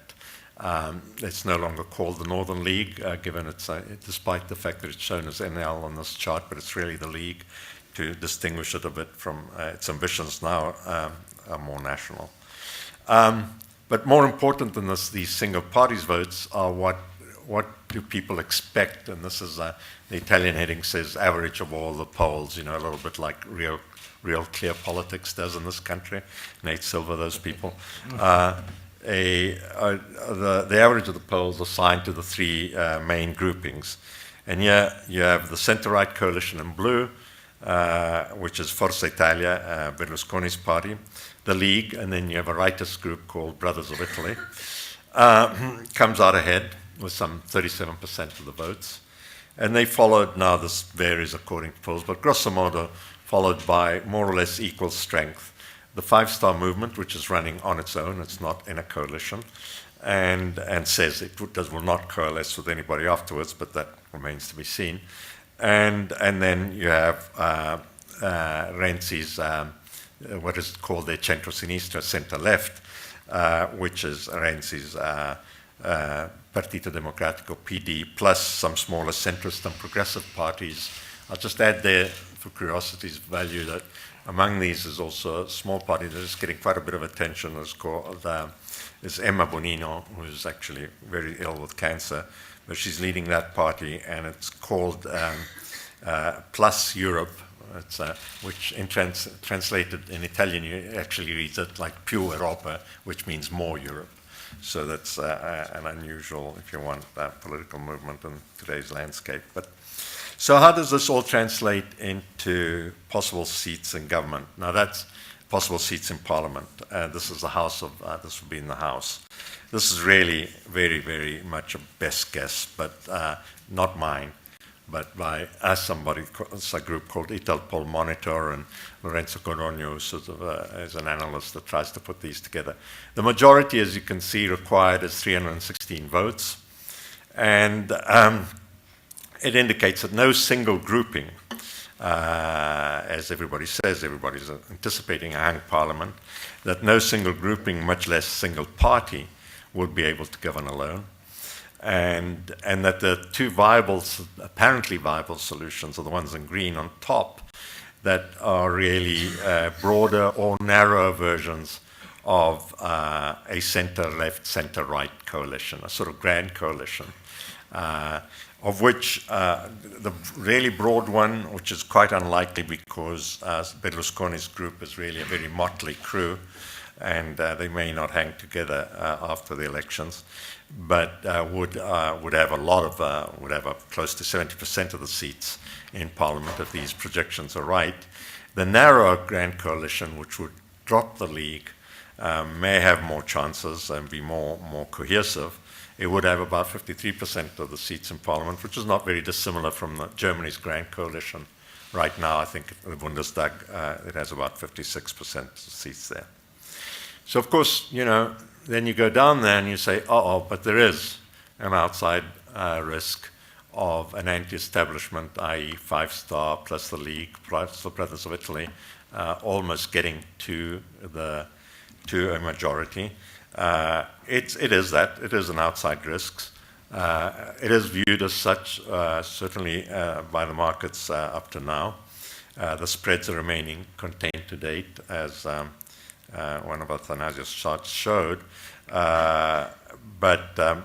It's no longer called the Northern League, given it's, despite the fact that it's shown as NL on this chart, but it's really the League, to distinguish it a bit from its ambitions now are more national. But more important than this, these single parties votes are what do people expect? And this is, the Italian heading says average of all the polls, you know, a little bit like Real Clear Politics does in this country. Nate Silver, those people. The average of the polls assigned to the three main groupings. And here you have the center-right coalition in blue, which is Forza Italia, Berlusconi's party, the League, and then you have a rightist group called Brothers of Italy, comes out ahead with some 37% of the votes. And they followed, now this varies according to polls, but grosso modo, followed by more or less equal strength. The Five Star Movement, which is running on its own, it's not in a coalition, and says it will not coalesce with anybody afterwards, but that remains to be seen. And then you have Renzi's, what is called their centro-sinistra, center-left, which is Renzi's Partito Democratico, PD, plus some smaller centrist and progressive parties. I'll just add there, for curiosity's value, that among these is also a small party that is getting quite a bit of attention. It's called is Emma Bonino, who is actually very ill with cancer, but she's leading that party, and it's called Plus Europe. It's, which translated in Italian actually reads it like Più Europa, which means more Europe. So that's an unusual, if you want, political movement in today's landscape. But so how does this all translate into possible seats in government? Now that's possible seats in parliament. This is the House of, this would be in the House. This is really very, very much a best guess, but not mine, but by somebody, it's a group called Italpol Monitor, and Lorenzo Corogno sort of is an analyst that tries to put these together. The majority, as you can see, required is 316 votes, and it indicates that no single grouping, as everybody says, everybody's anticipating a hung parliament, that no single grouping, much less single party, would be able to govern alone. And that the two apparently viable solutions are the ones in green on top that are really broader or narrower versions of a center-left, center-right coalition, a sort of grand coalition. of which the really broad one, which is quite unlikely because Berlusconi's group is really a very motley crew, and they may not hang together after the elections, but would have a lot of would have close to 70% of the seats in Parliament if these projections are right. The narrower Grand Coalition, which would drop the League, may have more chances and be more cohesive. It would have about 53% of the seats in Parliament, which is not very dissimilar from Germany's Grand Coalition. Right now, I think the Bundestag, it has about 56% of the seats there. So, of course, then you go down there and you say, but there is an outside risk of an anti-establishment, i.e. five-star plus the League, plus the Brothers of Italy, almost getting to a majority. It is an outside risk. It is viewed as such, certainly by the markets up to now. The spreads are remaining contained to date, as one of Athanasius' charts showed, but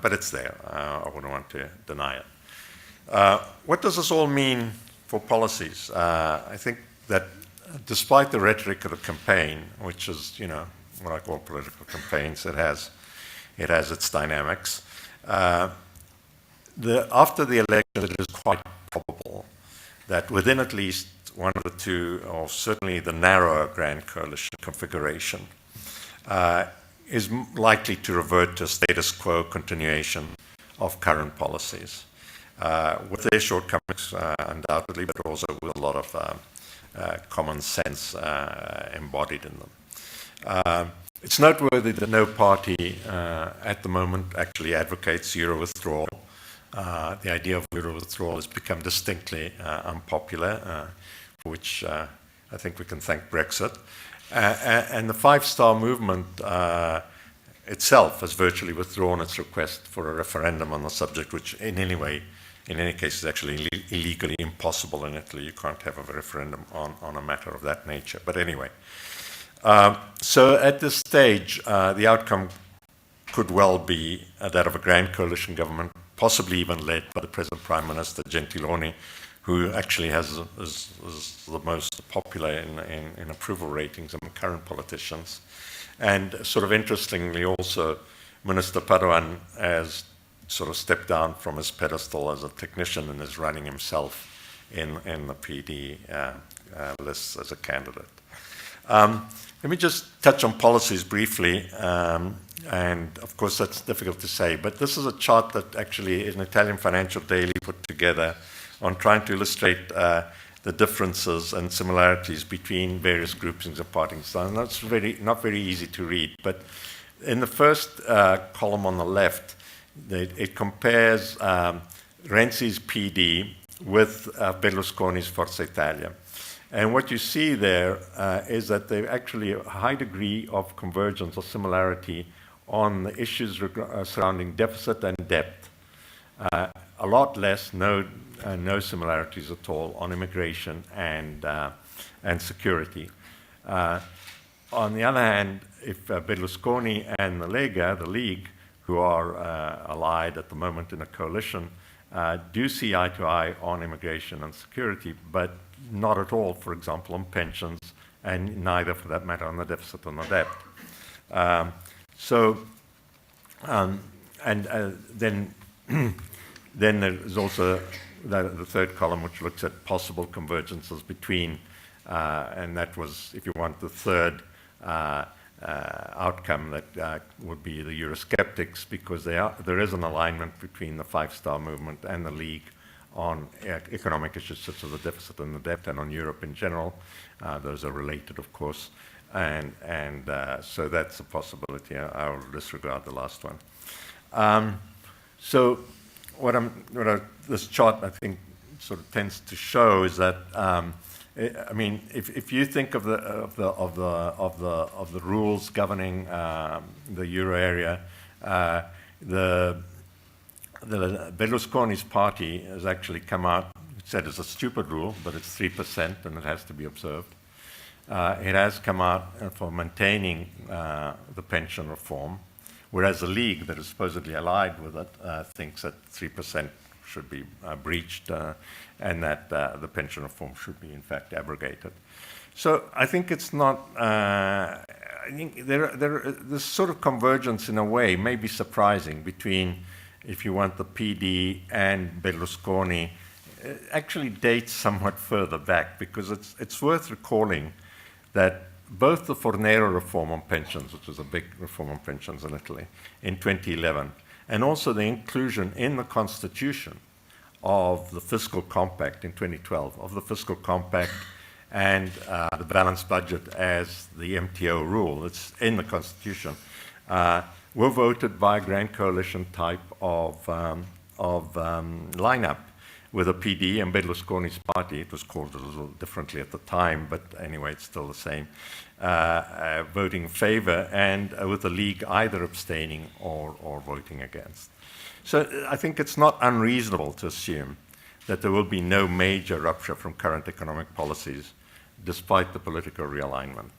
it's there. I wouldn't want to deny it. What does this all mean for policies? I think that despite the rhetoric of the campaign, which is, what I call political campaigns, it has its dynamics. After the election, it is quite probable that within at least one of the two, or certainly the narrower Grand Coalition configuration, is likely to revert to a status quo continuation of current policies, with their shortcomings undoubtedly, but also with a lot of common sense embodied in them. It's noteworthy that no party at the moment actually advocates euro withdrawal. The idea of euro withdrawal has become distinctly unpopular, for which I think we can thank Brexit. And the five-star movement itself has virtually withdrawn its request for a referendum on the subject, which in any case is actually illegally impossible in Italy. You can't have a referendum on a matter of that nature. But anyway, so at this stage, the outcome could well be that of a Grand Coalition government, possibly even led by the present Prime Minister, Gentiloni, who actually is the most popular in approval ratings among current politicians. And sort of interestingly also, Minister Padoan has sort of stepped down from his pedestal as a technician and is running himself in the PD lists as a candidate. Let me just touch on policies briefly, and of course that's difficult to say, but this is a chart that actually is an Italian Financial Daily put together on trying to illustrate the differences and similarities between various groupings of parties. And that's not very easy to read, but in the first column on the left, it compares Renzi's PD with Berlusconi's Forza Italia. And what you see there is that there's actually a high degree of convergence or similarity on the issues surrounding deficit and debt. A lot less, no similarities at all on immigration and security. On the other hand, if Berlusconi and the Lega, the League, who are allied at the moment in a coalition, do see eye to eye on immigration and security, but not at all, for example, on pensions, and neither, for that matter, on the deficit and the debt. Then there's also the third column, which looks at possible convergences between, and that was, if you want, the third outcome that would be the Eurosceptics, because there is an alignment between the five-star movement and the League on economic issues such as the deficit and the debt, and on Europe in general. Those are related, of course, and so that's a possibility. I'll disregard the last one. So this chart, I think, sort of tends to show is that I mean, if you think of the rules governing the euro area, the Berlusconi's party has actually come out, said it's a stupid rule, but it's 3% and it has to be observed. It has come out for maintaining the pension reform, whereas the League, that is supposedly allied with it, thinks that 3% should be breached and that the pension reform should be, in fact, abrogated. So I think it's not, I think this sort of convergence in a way may be surprising between, if you want, the PD and Berlusconi, actually dates somewhat further back, because it's worth recalling that both the Fornero reform on pensions, which was a big reform on pensions in Italy, in 2011, and also the inclusion in the constitution of the fiscal compact in 2012, of the fiscal compact and the balanced budget as the MTO rule, it's in the constitution, were voted by a grand coalition type of lineup with a PD and Berlusconi's party. It was called a little differently at the time, but anyway, it's still the same, voting in favor, and with the League either abstaining or voting against. So I think it's not unreasonable to assume that there will be no major rupture from current economic policies despite the political realignment.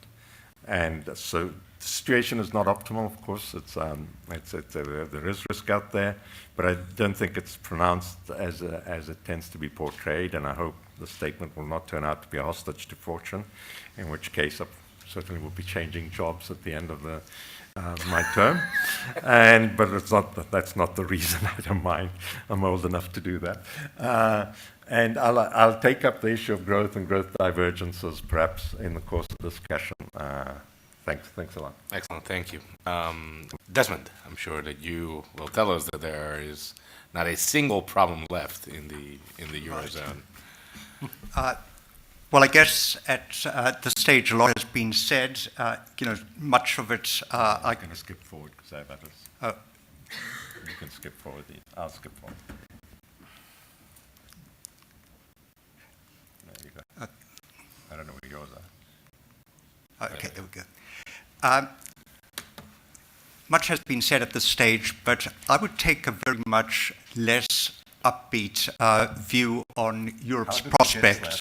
And so the situation is not optimal, of course. There is risk out there, but I don't think it's pronounced as it tends to be portrayed, and I hope the statement will not turn out to be a hostage to fortune, in which case I certainly will be changing jobs at the end of my term. But that's not the reason. I don't mind. I'm old enough to do that. And I'll take up the issue of growth and growth divergences perhaps in the course of the discussion. Thanks a lot. Excellent, thank you. Desmond, I'm sure that you will tell us that there is not a single problem left in the Eurozone. Well, I guess at this stage a lot has been said. Much of it. I'm going to skip forward because I have others. You can skip forward. I'll skip forward. There you go. I don't know where yours are. Okay, there we go. Much has been said at this stage, but I would take a very much less upbeat view on Europe's prospects.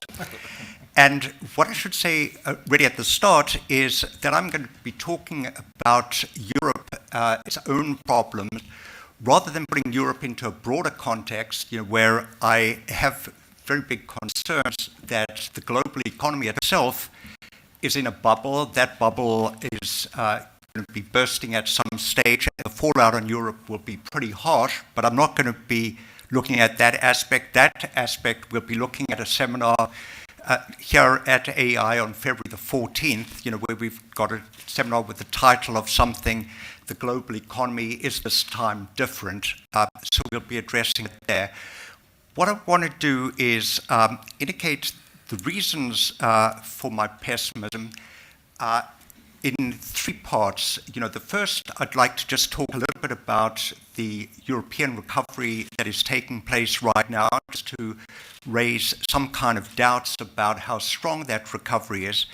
And what I should say really at the start is that I'm going to be talking about Europe, its own problems, rather than putting Europe into a broader context, where I have very big concerns that the global economy itself is in a bubble. That bubble is going to be bursting at some stage. The fallout on Europe will be pretty harsh, but I'm not going to be looking at that aspect. That aspect we'll be looking at a seminar here at AI on February the 14th, where we've got a seminar with the title of something, The Global Economy Is This Time Different? So we'll be addressing it there. What I want to do is indicate the reasons for my pessimism in three parts. The first, I'd like to just talk a little bit about the European recovery that is taking place right now, just to raise some kind of doubts about how strong that recovery is.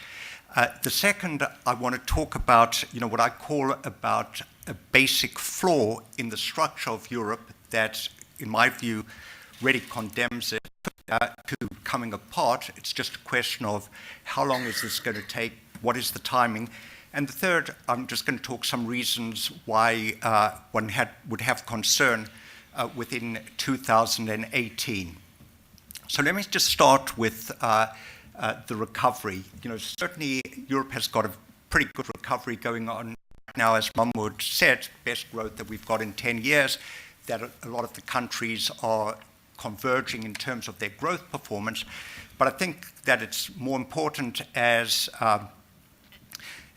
The second, I want to talk about, what I call about a basic flaw in the structure of Europe that, in my view, really condemns it to coming apart. It's just a question of how long is this going to take, what is the timing. And the third, I'm just going to talk some reasons why one would have concern within 2018. So let me just start with the recovery. Certainly Europe has got a pretty good recovery going on now, as Mahmoud said, best growth that we've got in 10 years, that a lot of the countries are converging in terms of their growth performance. But I think that it's more important, as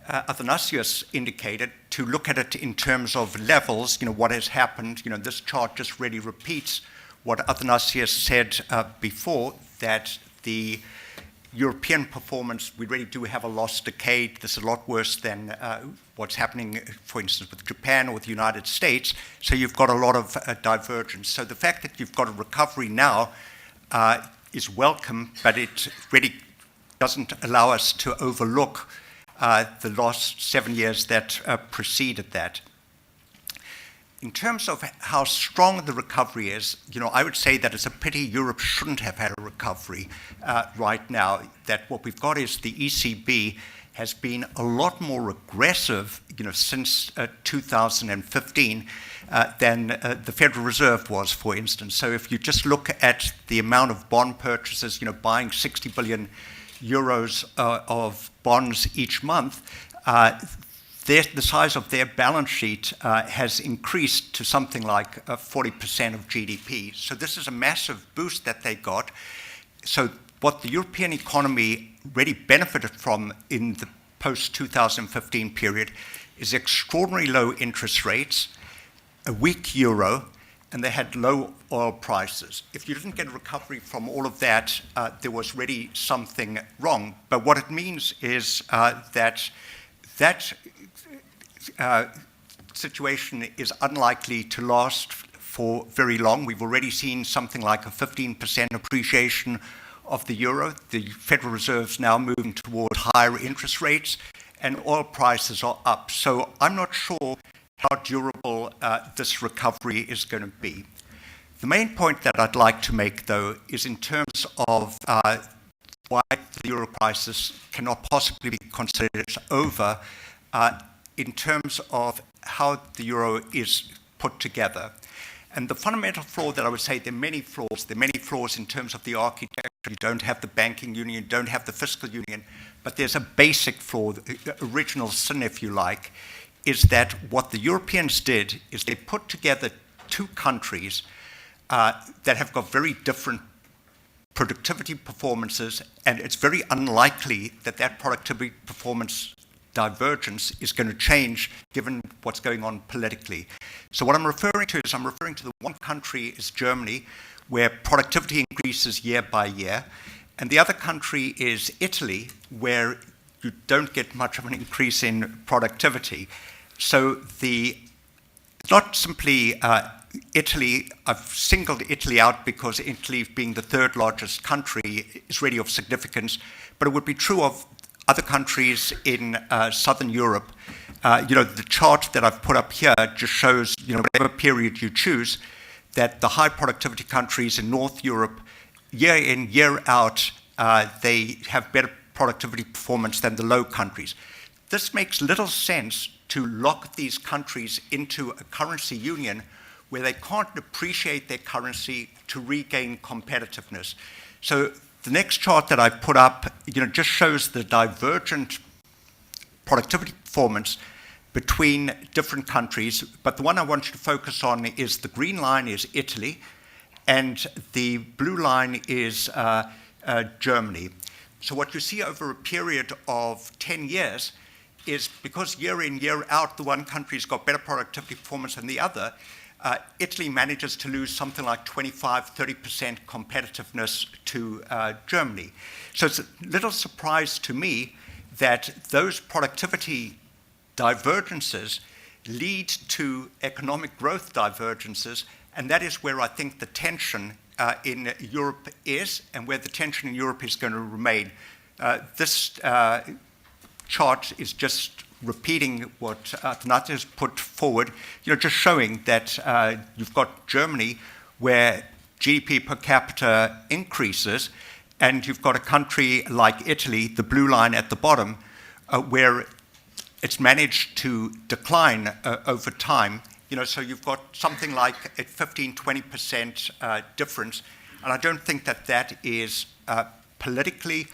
Athanasius indicated, to look at it in terms of levels, what has happened. This chart just really repeats what Athanasius said before, that the European performance, we really do have a lost decade. This is a lot worse than what's happening, for instance, with Japan or the United States. So you've got a lot of divergence. So the fact that you've got a recovery now is welcome, but it really doesn't allow us to overlook the last 7 years that preceded that. In terms of how strong the recovery is, I would say that it's a pity Europe shouldn't have had a recovery right now, that what we've got is the ECB has been a lot more aggressive, since 2015 than the Federal Reserve was, for instance. So if you just look at the amount of bond purchases, buying 60 billion euros of bonds each month, the size of their balance sheet has increased to something like 40% of GDP. So this is a massive boost that they got. So what the European economy really benefited from in the post-2015 period is extraordinarily low interest rates, a weak euro, and they had low oil prices. If you didn't get a recovery from all of that, there was really something wrong. But what it means is that situation is unlikely to last for very long. We've already seen something like a 15% appreciation of the euro. The Federal Reserve's now moving toward higher interest rates, and oil prices are up. So I'm not sure how durable this recovery is going to be. The main point that I'd like to make, though, is in terms of why the euro crisis cannot possibly be considered over in terms of how the euro is put together. And the fundamental flaw that I would say, there are many flaws. There are many flaws in terms of the architecture. You don't have the banking union, you don't have the fiscal union, but there's a basic flaw, the original sin, if you like, is that what the Europeans did is they put together two countries that have got very different productivity performances, and it's very unlikely that that productivity performance divergence is going to change given what's going on politically. So what I'm referring to is the one country is Germany, where productivity increases year by year, and the other country is Italy, where you don't get much of an increase in productivity. So it's not simply Italy. I've singled Italy out because Italy, being the third largest country, is really of significance, but it would be true of other countries in Southern Europe. The chart that I've put up here just shows, whatever period you choose, that the high productivity countries in North Europe, year in, year out, they have better productivity performance than the low countries. This makes little sense to lock these countries into a currency union where they can't appreciate their currency to regain competitiveness. So the next chart that I put up, just shows the divergent productivity performance between different countries, but the one I want you to focus on is the green line is Italy, and the blue line is Germany. So what you see over a period of 10 years is, because year in, year out, the one country's got better productivity performance than the other, Italy manages to lose something like 25-30% competitiveness to Germany. So it's a little surprise to me that those productivity divergences lead to economic growth divergences, and that is where I think the tension in Europe is, and where the tension in Europe is going to remain. This chart is just repeating what Donat has put forward, just showing that you've got Germany where GDP per capita increases, and you've got a country like Italy, the blue line at the bottom, where it's managed to decline over time. So you've got something like a 15-20% difference, and I don't think that that is politically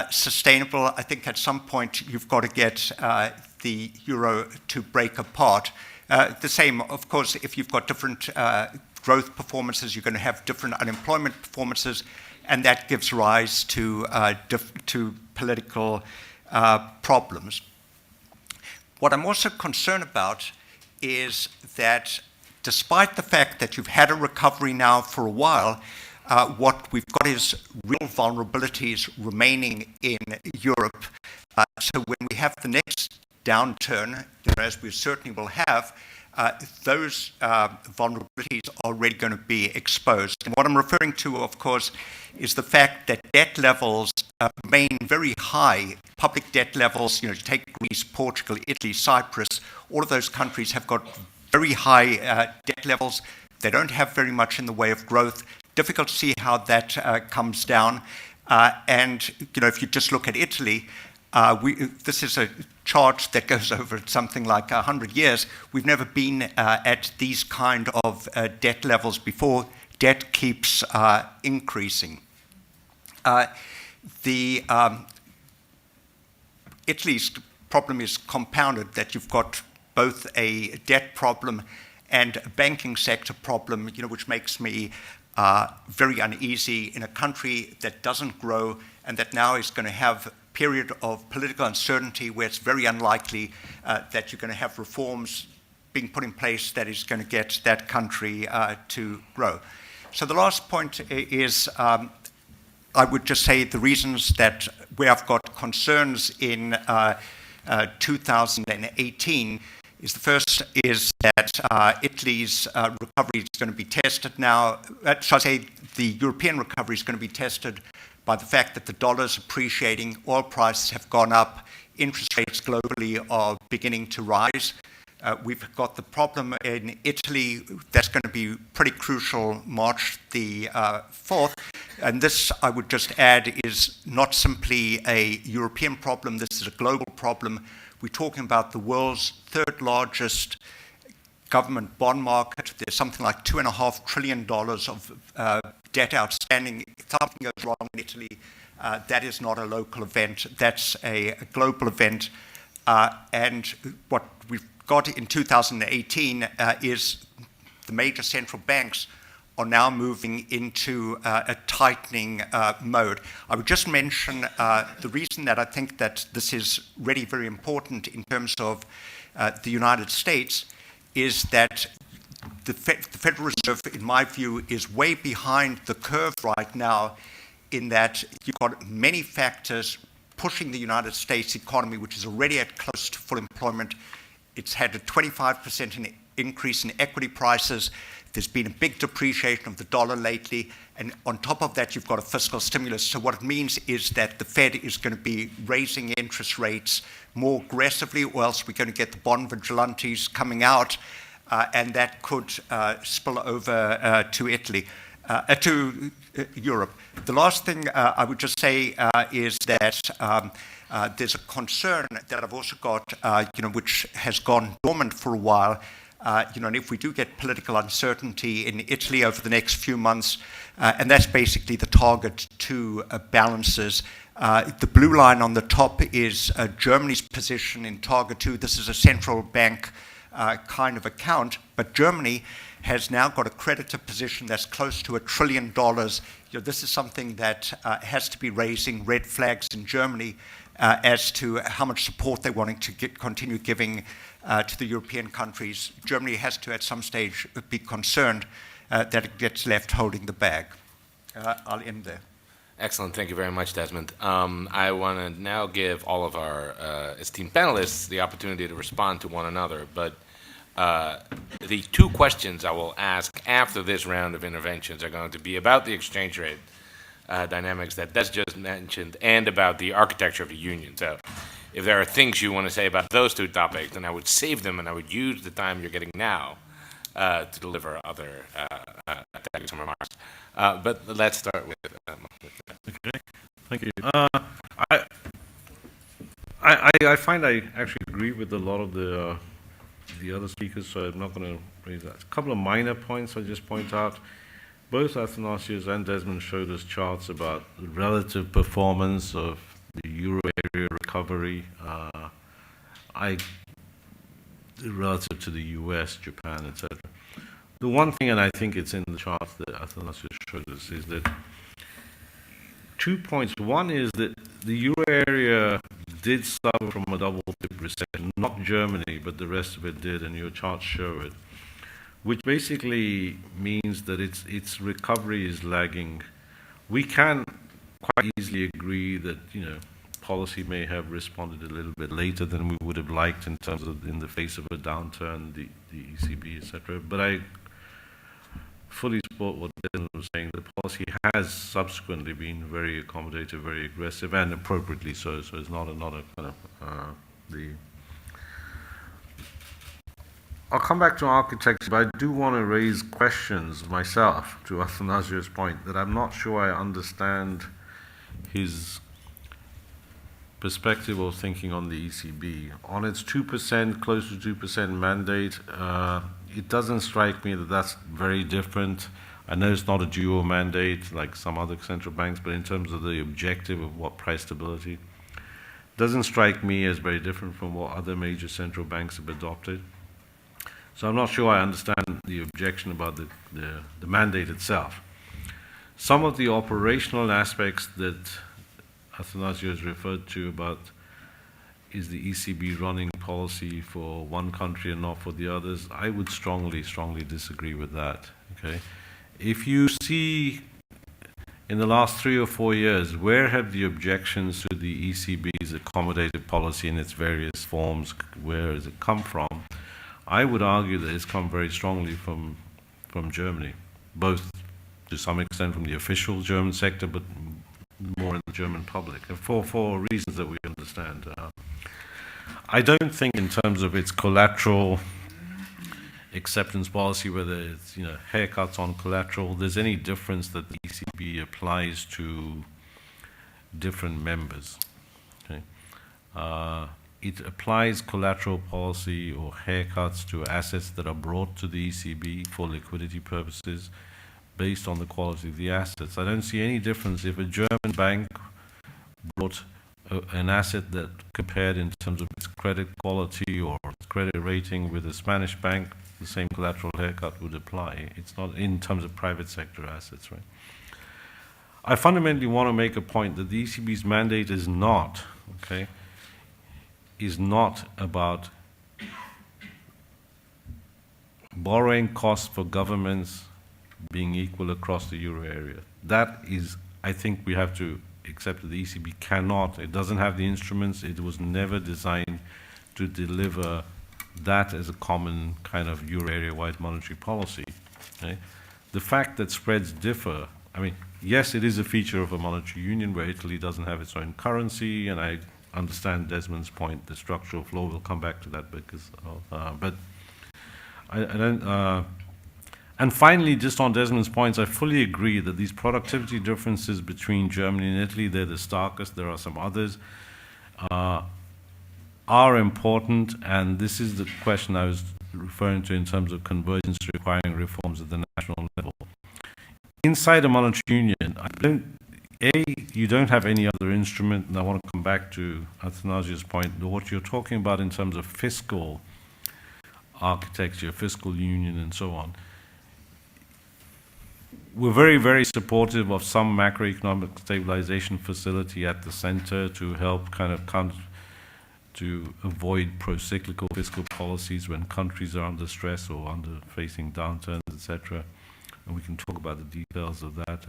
sustainable. I think at some point you've got to get the euro to break apart. The same, of course, if you've got different growth performances, you're going to have different unemployment performances, and that gives rise to political problems. What I'm also concerned about is that despite the fact that you've had a recovery now for a while, what we've got is real vulnerabilities remaining in Europe. So when we have the next downturn, as we certainly will have, those vulnerabilities are already going to be exposed. And what I'm referring to, of course, is the fact that debt levels remain very high. Public debt levels, take Greece, Portugal, Italy, Cyprus, all of those countries have got very high debt levels. They don't have very much in the way of growth. Difficult to see how that comes down. And if you just look at Italy, This is a chart that goes over something like 100 years. We've never been at these kind of debt levels before. Debt keeps increasing. Italy's problem is compounded, that you've got both a debt problem and a banking sector problem, which makes me very uneasy in a country that doesn't grow and that now is going to have a period of political uncertainty where it's very unlikely that you're going to have reforms being put in place that is going to get that country to grow. So the last point is, I would just say the reasons that where I've got concerns in 2018 is the first is that Italy's recovery is going to be tested now. Shall I say the European recovery is going to be tested by the fact that the dollar is appreciating, oil prices have gone up, interest rates globally are beginning to rise. We've got the problem in Italy that's going to be pretty crucial March the 4th. And this, I would just add, is not simply a European problem. This is a global problem. We're talking about the world's third largest government bond market. There's something like $2.5 trillion of debt outstanding. If something goes wrong in Italy, that is not a local event. That's a global event. And what we've got in 2018 is the major central banks are now moving into a tightening mode. I would just mention the reason that I think that this is really very important in terms of the United States is that the Federal Reserve, in my view, is way behind the curve right now in that you've got many factors pushing the United States economy, which is already at close to full employment. It's had a 25% increase in equity prices. There's been a big depreciation of the dollar lately. And on top of that, you've got a fiscal stimulus. So what it means is that the Fed is going to be raising interest rates more aggressively, or else we're going to get the bond vigilantes coming out, and that could spill over to Italy, to Europe. The last thing I would just say is that there's a concern that I've also got, which has gone dormant for a while. And if we do get political uncertainty in Italy over the next few months, and that's basically the target to balances. The blue line on the top is Germany's position in target 2. This is a central bank kind of account, but Germany has now got a creditor position that's close to $1 trillion. This is something that has to be raising red flags in Germany as to how much support they're wanting to continue giving to the European countries. Germany has to, at some stage, be concerned that it gets left holding the bag. I'll end there. Excellent. Thank you very much, Desmond. I want to now give all of our esteemed panelists the opportunity to respond to one another. But the two questions I will ask after this round of interventions are going to be about the exchange rate dynamics that Des just mentioned and about the architecture of the union. So if there are things you want to say about those two topics, then I would save them and I would use the time you're getting now to deliver other some remarks. But let's start with Okay, thank you. I find I actually agree with a lot of the other speakers, so I'm not going to raise that. A couple of minor points I'll just point out. Both Athanasius and Desmond showed us charts about the relative performance of the euro area recovery relative to the US, Japan, etc. The one thing, and I think it's in the chart that Athanasius showed us, is that 2 points. One is that the euro area did suffer from a double-dip recession, not Germany, but the rest of it did, and your charts show it, which basically means that its recovery is lagging. We can quite easily agree that, policy may have responded a little bit later than we would have liked in terms of in the face of a downturn, the ECB, etc. But I fully support what Desmond was saying. The policy has subsequently been very accommodative, very aggressive, and appropriately so. So it's not a kind of the. I'll come back to architecture, but I do want to raise questions myself to Athanasius' point that I'm not sure I understand his perspective of thinking on the ECB. On its 2%, close to 2% mandate, it doesn't strike me that that's very different. I know it's not a dual mandate like some other central banks, but in terms of the objective of what price stability, doesn't strike me as very different from what other major central banks have adopted. So I'm not sure I understand the objection about the mandate itself. Some of the operational aspects that Athanasio has referred to about is the ECB running policy for one country and not for the others, I would strongly disagree with that. Okay, if you see in the last 3 or 4 years, where have the objections to the ECB's accommodative policy in its various forms, where has it come from? I would argue that it's come very strongly from Germany, both to some extent from the official German sector, but more in the German public, for reasons that we understand. I don't think in terms of its collateral acceptance policy, whether it's haircuts on collateral, there's any difference that the ECB applies to different members. Okay? It applies collateral policy or haircuts to assets that are brought to the ECB for liquidity purposes based on the quality of the assets. I don't see any difference if a German bank brought an asset that compared in terms of its credit quality or its credit rating with a Spanish bank, the same collateral haircut would apply. It's not in terms of private sector assets, right? I fundamentally want to make a point that the ECB's mandate is not, okay, is not about borrowing costs for governments being equal across the euro area. That is, I think we have to accept that the ECB cannot, it doesn't have the instruments, it was never designed to deliver that as a common kind of euro area-wide monetary policy. Okay? The fact that spreads differ, I mean, yes, it is a feature of a monetary union where Italy doesn't have its own currency, and I understand Desmond's point, the structural flaw, we'll come back to that because of, but I don't, and finally, just on Desmond's points, I fully agree that these productivity differences between Germany and Italy, they're the starkest, there are some others, are important, and this is the question I was referring to in terms of convergence requiring reforms at the national level. Inside a monetary union, you don't have any other instrument, and I want to come back to Athanasio's point, what you're talking about in terms of fiscal architecture, fiscal union, and so on. We're very, very supportive of some macroeconomic stabilization facility at the center to help kind of to avoid pro-cyclical fiscal policies when countries are under stress or facing downturns, etc. And we can talk about the details of that.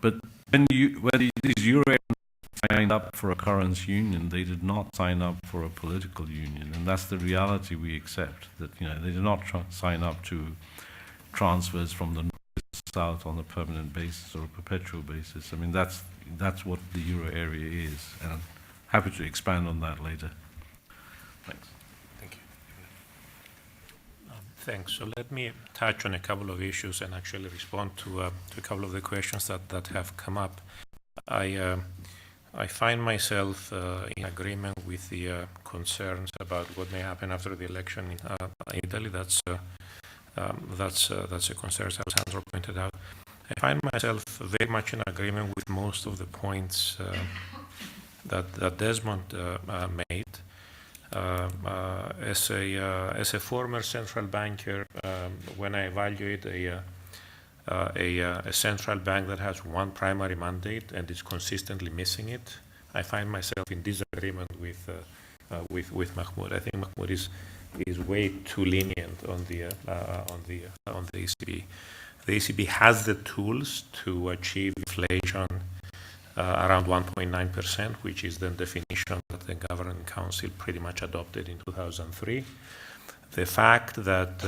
But when these euro signed up for a currency union, they did not sign up for a political union, and that's the reality we accept. That they did not sign up to transfers from the north to the south on a permanent basis or a perpetual basis. I mean, that's what the euro area is, and I'm happy to expand on that later. Thanks. Thank you. Thanks. So let me touch on a couple of issues and actually respond to a couple of the questions that have come up. I find myself in agreement with the concerns about what may happen after the election in Italy. That's a concern, as Sandro pointed out. I find myself very much in agreement with most of the points that Desmond made. As a former central banker, when I evaluate a central bank that has one primary mandate and is consistently missing it, I find myself in disagreement with Mahmoud. I think Mahmoud is way too lenient on the ECB. The ECB has the tools to achieve inflation around 1.9%, which is the definition that the Governing Council pretty much adopted in 2003. The fact that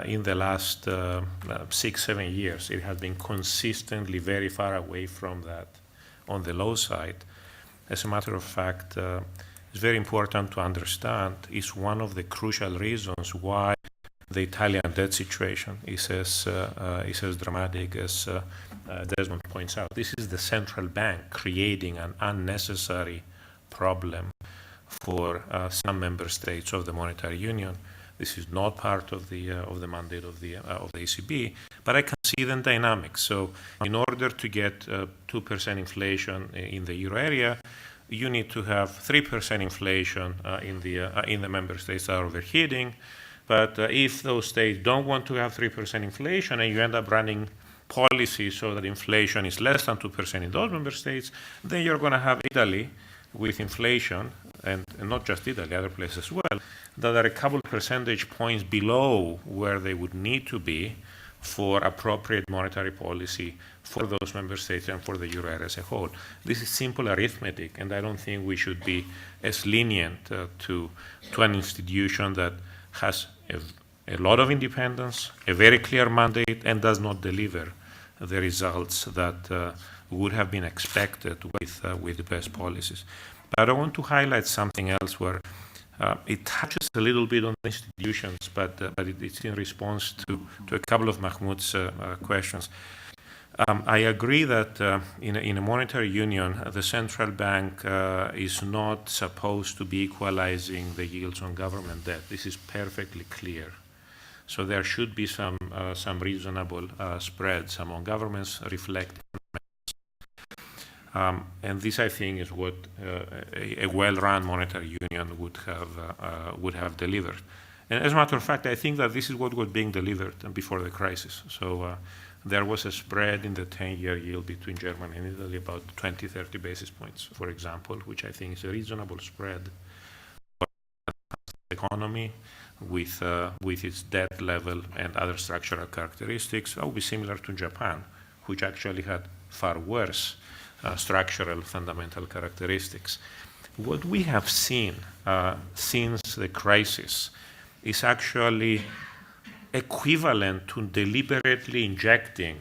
in the last 6-7 years it has been consistently very far away from that on the low side, as a matter of fact, it's very important to understand, is one of the crucial reasons why the Italian debt situation is as dramatic as Desmond points out, this is the central bank creating an unnecessary problem for some member states of the monetary union. This is not part of the mandate of the ECB, but I can see the dynamics. So, in order to get 2% inflation in the euro area, you need to have 3% inflation in the member states that are overheating. But if those states don't want to have 3% inflation, and you end up running policies so that inflation is less than 2% in those member states, then you're going to have Italy with inflation, and not just Italy, other places as well, that are a couple percentage points below where they would need to be for appropriate monetary policy for those member states and for the euro area as a whole. This is simple arithmetic, and I don't think we should be as lenient to an institution that has a lot of independence, a very clear mandate, and does not deliver the results that would have been expected with the best policies. But I want to highlight something else where it touches a little bit on the institutions, but it's in response to a couple of Mahmoud's questions. I agree that in a monetary union, the central bank is not supposed to be equalizing the yields on government debt. This is perfectly clear. So there should be some reasonable spreads among governments reflecting. And this, I think, is what a well-run monetary union would have delivered. And as a matter of fact, I think that this is what was being delivered before the crisis. So there was a spread in the 10-year yield between Germany and Italy about 20, 30 basis points, for example, which I think is a reasonable spread for the economy with its debt level and other structural characteristics. That would be similar to Japan, which actually had far worse structural fundamental characteristics. What we have seen since the crisis is actually equivalent to deliberately injecting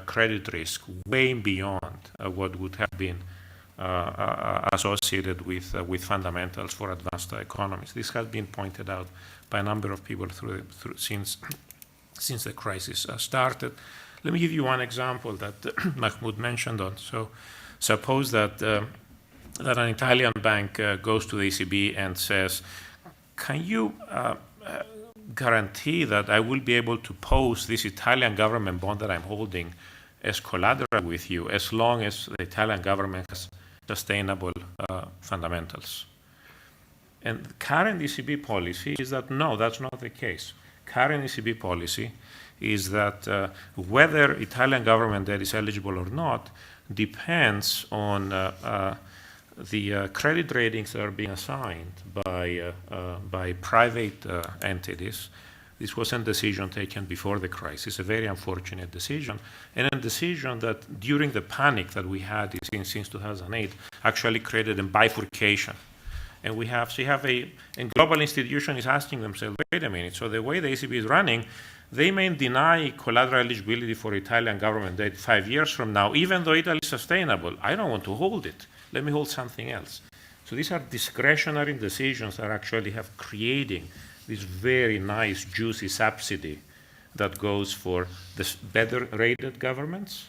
credit risk way beyond what would have been associated with fundamentals for advanced economies. This has been pointed out by a number of people since the crisis started. Let me give you one example that Mahmoud mentioned on. So suppose that an Italian bank goes to the ECB and says, can you guarantee that I will be able to post this Italian government bond that I'm holding as collateral with you as long as the Italian government has sustainable fundamentals? And current ECB policy is that no, that's not the case. Current ECB policy is that whether Italian government debt is eligible or not depends on the credit ratings that are being assigned by private entities. This was a decision taken before the crisis, a very unfortunate decision, and a decision that during the panic that we had since 2008 actually created a bifurcation. And you have a global institution is asking themselves, wait a minute, so the way the ECB is running, they may deny collateral eligibility for Italian government debt 5 years from now, even though Italy is sustainable. I don't want to hold it. Let me hold something else. So these are discretionary decisions that actually have creating this very nice, juicy subsidy that goes for the better rated governments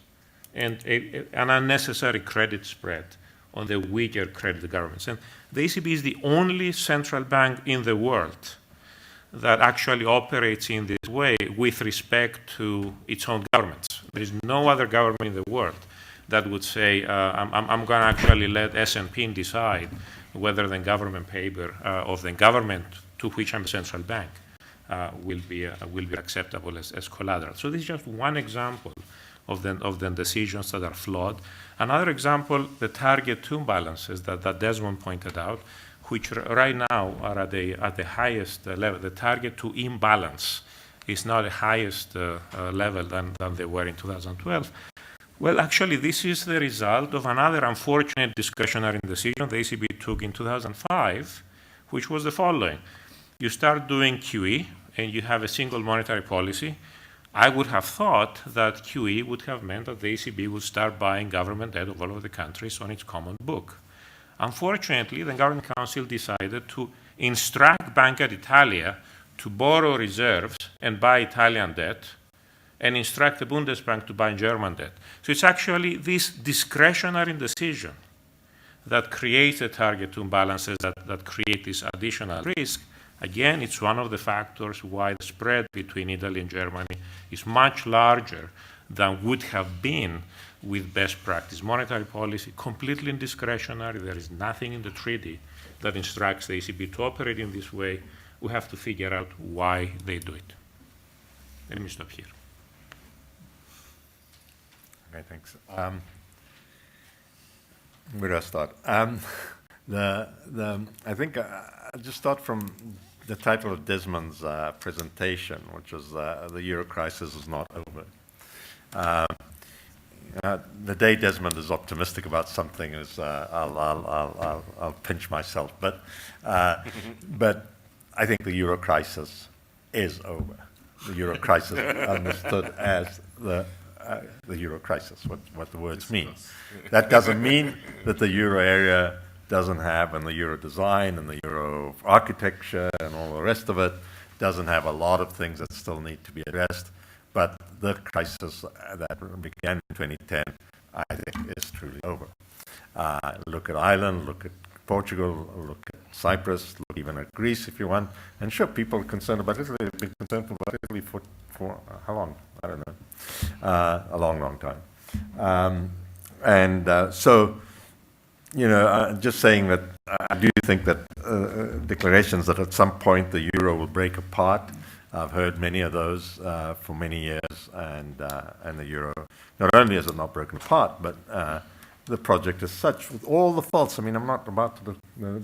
and an unnecessary credit spread on the weaker credit governments. And the ECB is the only central bank in the world that actually operates in this way with respect to its own governments. There is no other government in the world that would say, I'm going to actually let S&P decide whether the government paper of the government to which I'm the central bank will be acceptable as collateral. So this is just one example of the decisions that are flawed. Another example, the target to imbalances that Desmond pointed out, which right now are at the highest level. The target to imbalance is now the highest level than they were in 2012. Well, actually, this is the result of another unfortunate discretionary decision the ECB took in 2005, which was the following. You start doing QE, and you have a single monetary policy. I would have thought that QE would have meant that the ECB would start buying government debt of all of the countries on its common book. Unfortunately, the Governing Council decided to instruct Banca d'Italia to borrow reserves and buy Italian debt and instruct the Bundesbank to buy German debt. So it's actually this discretionary decision that creates the target imbalances that create this additional risk. Again, it's one of the factors why the spread between Italy and Germany is much larger than would have been with best practice monetary policy, completely discretionary. There is nothing in the treaty that instructs the ECB to operate in this way. We have to figure out why they do it. Let me stop here. Okay, thanks. Where do I start? I think I'll just start from the title of Desmond's presentation, which was "The Euro Crisis is Not Over." The day Desmond is optimistic about something is I'll pinch myself, but I think the Euro crisis is over. The Euro crisis understood as the Euro crisis, what the words mean. That doesn't mean that the Euro area doesn't have, and the Euro design and the Euro architecture and all the rest of it, doesn't have a lot of things that still need to be addressed. But the crisis that began in 2010, I think, is truly over. Look at Ireland, look at Portugal, look at Cyprus, look even at Greece if you want. And sure, people are concerned about Italy. They've been concerned about Italy for how long? I don't know. A long, long time. So, you know, just saying that I do think that declarations that at some point the euro will break apart. I've heard many of those for many years, and the euro, not only is it not broken apart, but the project as such, with all the faults. I mean, I'm not about to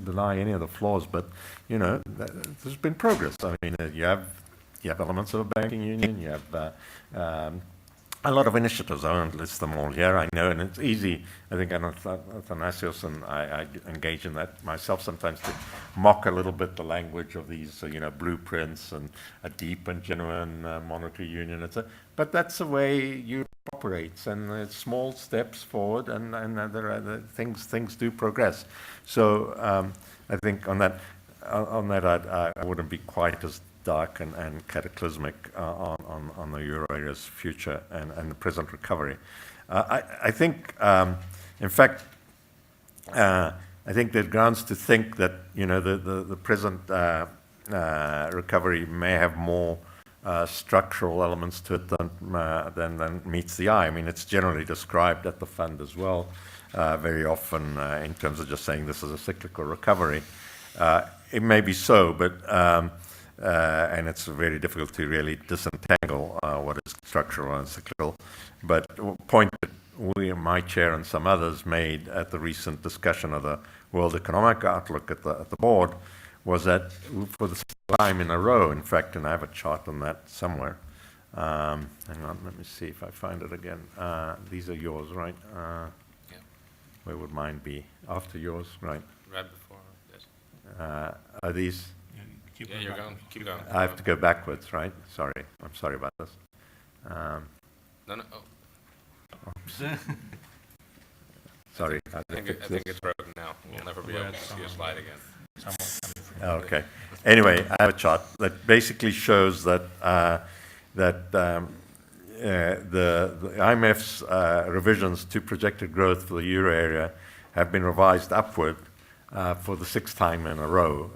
deny any of the flaws, but you know, there's been progress. I mean, you have elements of a banking union. You have a lot of initiatives. I won't list them all here. I know, and it's easy. I think Athanasios and I engage in that myself sometimes to mock a little bit the language of these, you know, blueprints and a deep and genuine monetary union, etc. But that's the way Europe operates, and it's small steps forward, and there are things do progress. So I think on that I wouldn't be quite as dark and cataclysmic on the euro area's future and the present recovery. I think, in fact, I think there are grounds to think that, you know, the present recovery may have more structural elements to it than meets the eye. I mean, it's generally described at the fund as well, very often in terms of just saying this is a cyclical recovery. It may be so, but and it's very difficult to really disentangle what is structural and cyclical. But a point that we, in my chair and some others, made at the recent discussion of the World Economic Outlook at the board was that for the second time in a row, in fact, and I have a chart on that somewhere. Hang on, let me see if I find it again. These are yours, right? Yeah. Where would mine be? After yours, right? Right before this. Are these? Yeah, you're going. Keep going. I have to go backwards, right? Sorry. I'm sorry about this. No. Oh. Sorry. I think it's broken now. We'll never be able to see a slide again. Okay. Anyway, I have a chart that basically shows that the IMF's revisions to projected growth for the euro area have been revised upward for the sixth time in a row,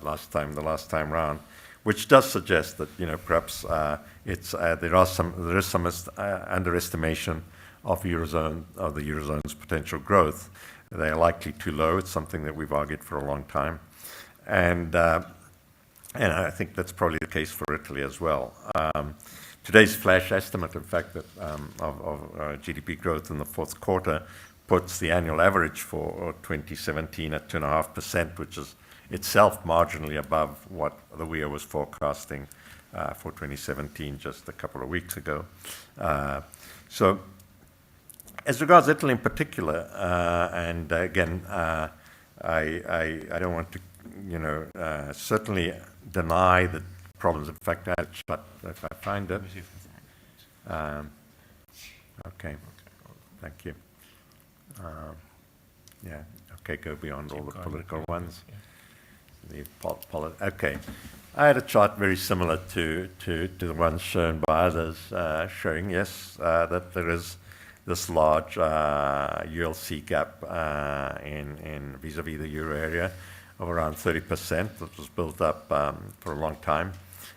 the last time round, which does suggest that, you know, perhaps there is some underestimation of the eurozone's potential growth. They are likely too low. It's something that we've argued for a long time, and I think that's probably the case for Italy as well. Today's flash estimate, in fact, that of GDP growth in the fourth quarter puts the annual average for 2017 at 2.5%, which is itself marginally above what the WEA was forecasting for 2017 just a couple of weeks ago. So, as regards Italy in particular, and again, I don't want to, you know, certainly deny the problems. In fact, I shut if I find it. Okay, thank you. Yeah, okay, go beyond all the political ones. Okay. I had a chart very similar to the ones shown by others, showing, yes, that there is this large ULC gap in vis-a-vis the euro area of around 30% that was built up for a long time.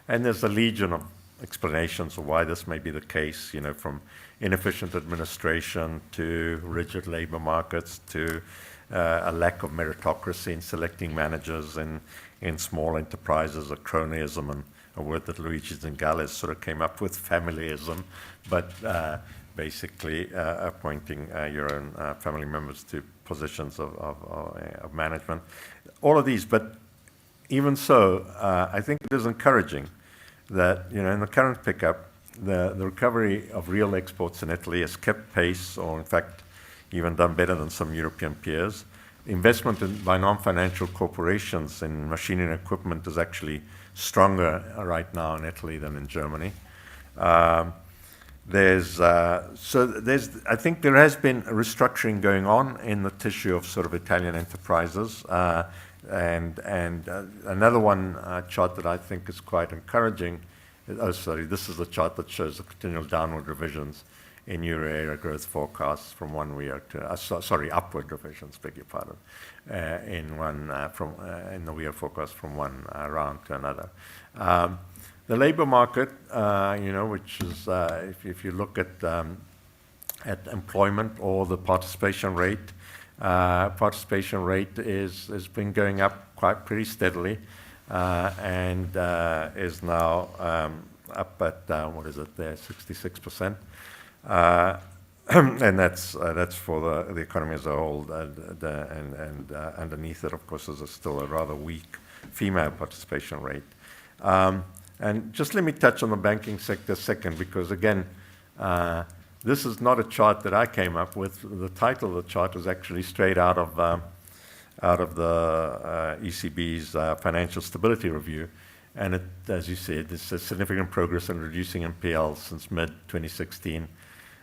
And there's a legion of explanations of why this may be the case, you know, from inefficient administration to rigid labor markets to a lack of meritocracy in selecting managers in small enterprises, a cronyism, and a word that Luigi Zingales sort of came up with, familyism, but basically appointing your own family members to positions of management. All of these, but even so, I think it is encouraging that, you know, in the current pickup, the recovery of real exports in Italy has kept pace, or in fact, even done better than some European peers. Investment by non-financial corporations in machinery and equipment is actually stronger right now in Italy than in Germany. I think there has been a restructuring going on in the tissue of sort of Italian enterprises. And another one chart that I think is quite encouraging, this is the chart that shows the continual downward revisions in euro area growth forecasts from 1 year to, upward revisions, beg your pardon, in the year forecast from one round to another. The labor market, you know, which is, if you look at employment or the participation rate has been going up pretty steadily, and is now up at, what is it there, 66%. And that's for the economy as a whole, and underneath it, of course, is still a rather weak female participation rate. And just let me touch on the banking sector second, because again, this is not a chart that I came up with. The title of the chart is actually straight out of the ECB's Financial Stability Review. And it, as you said, there's a significant progress in reducing NPLs since mid-2016,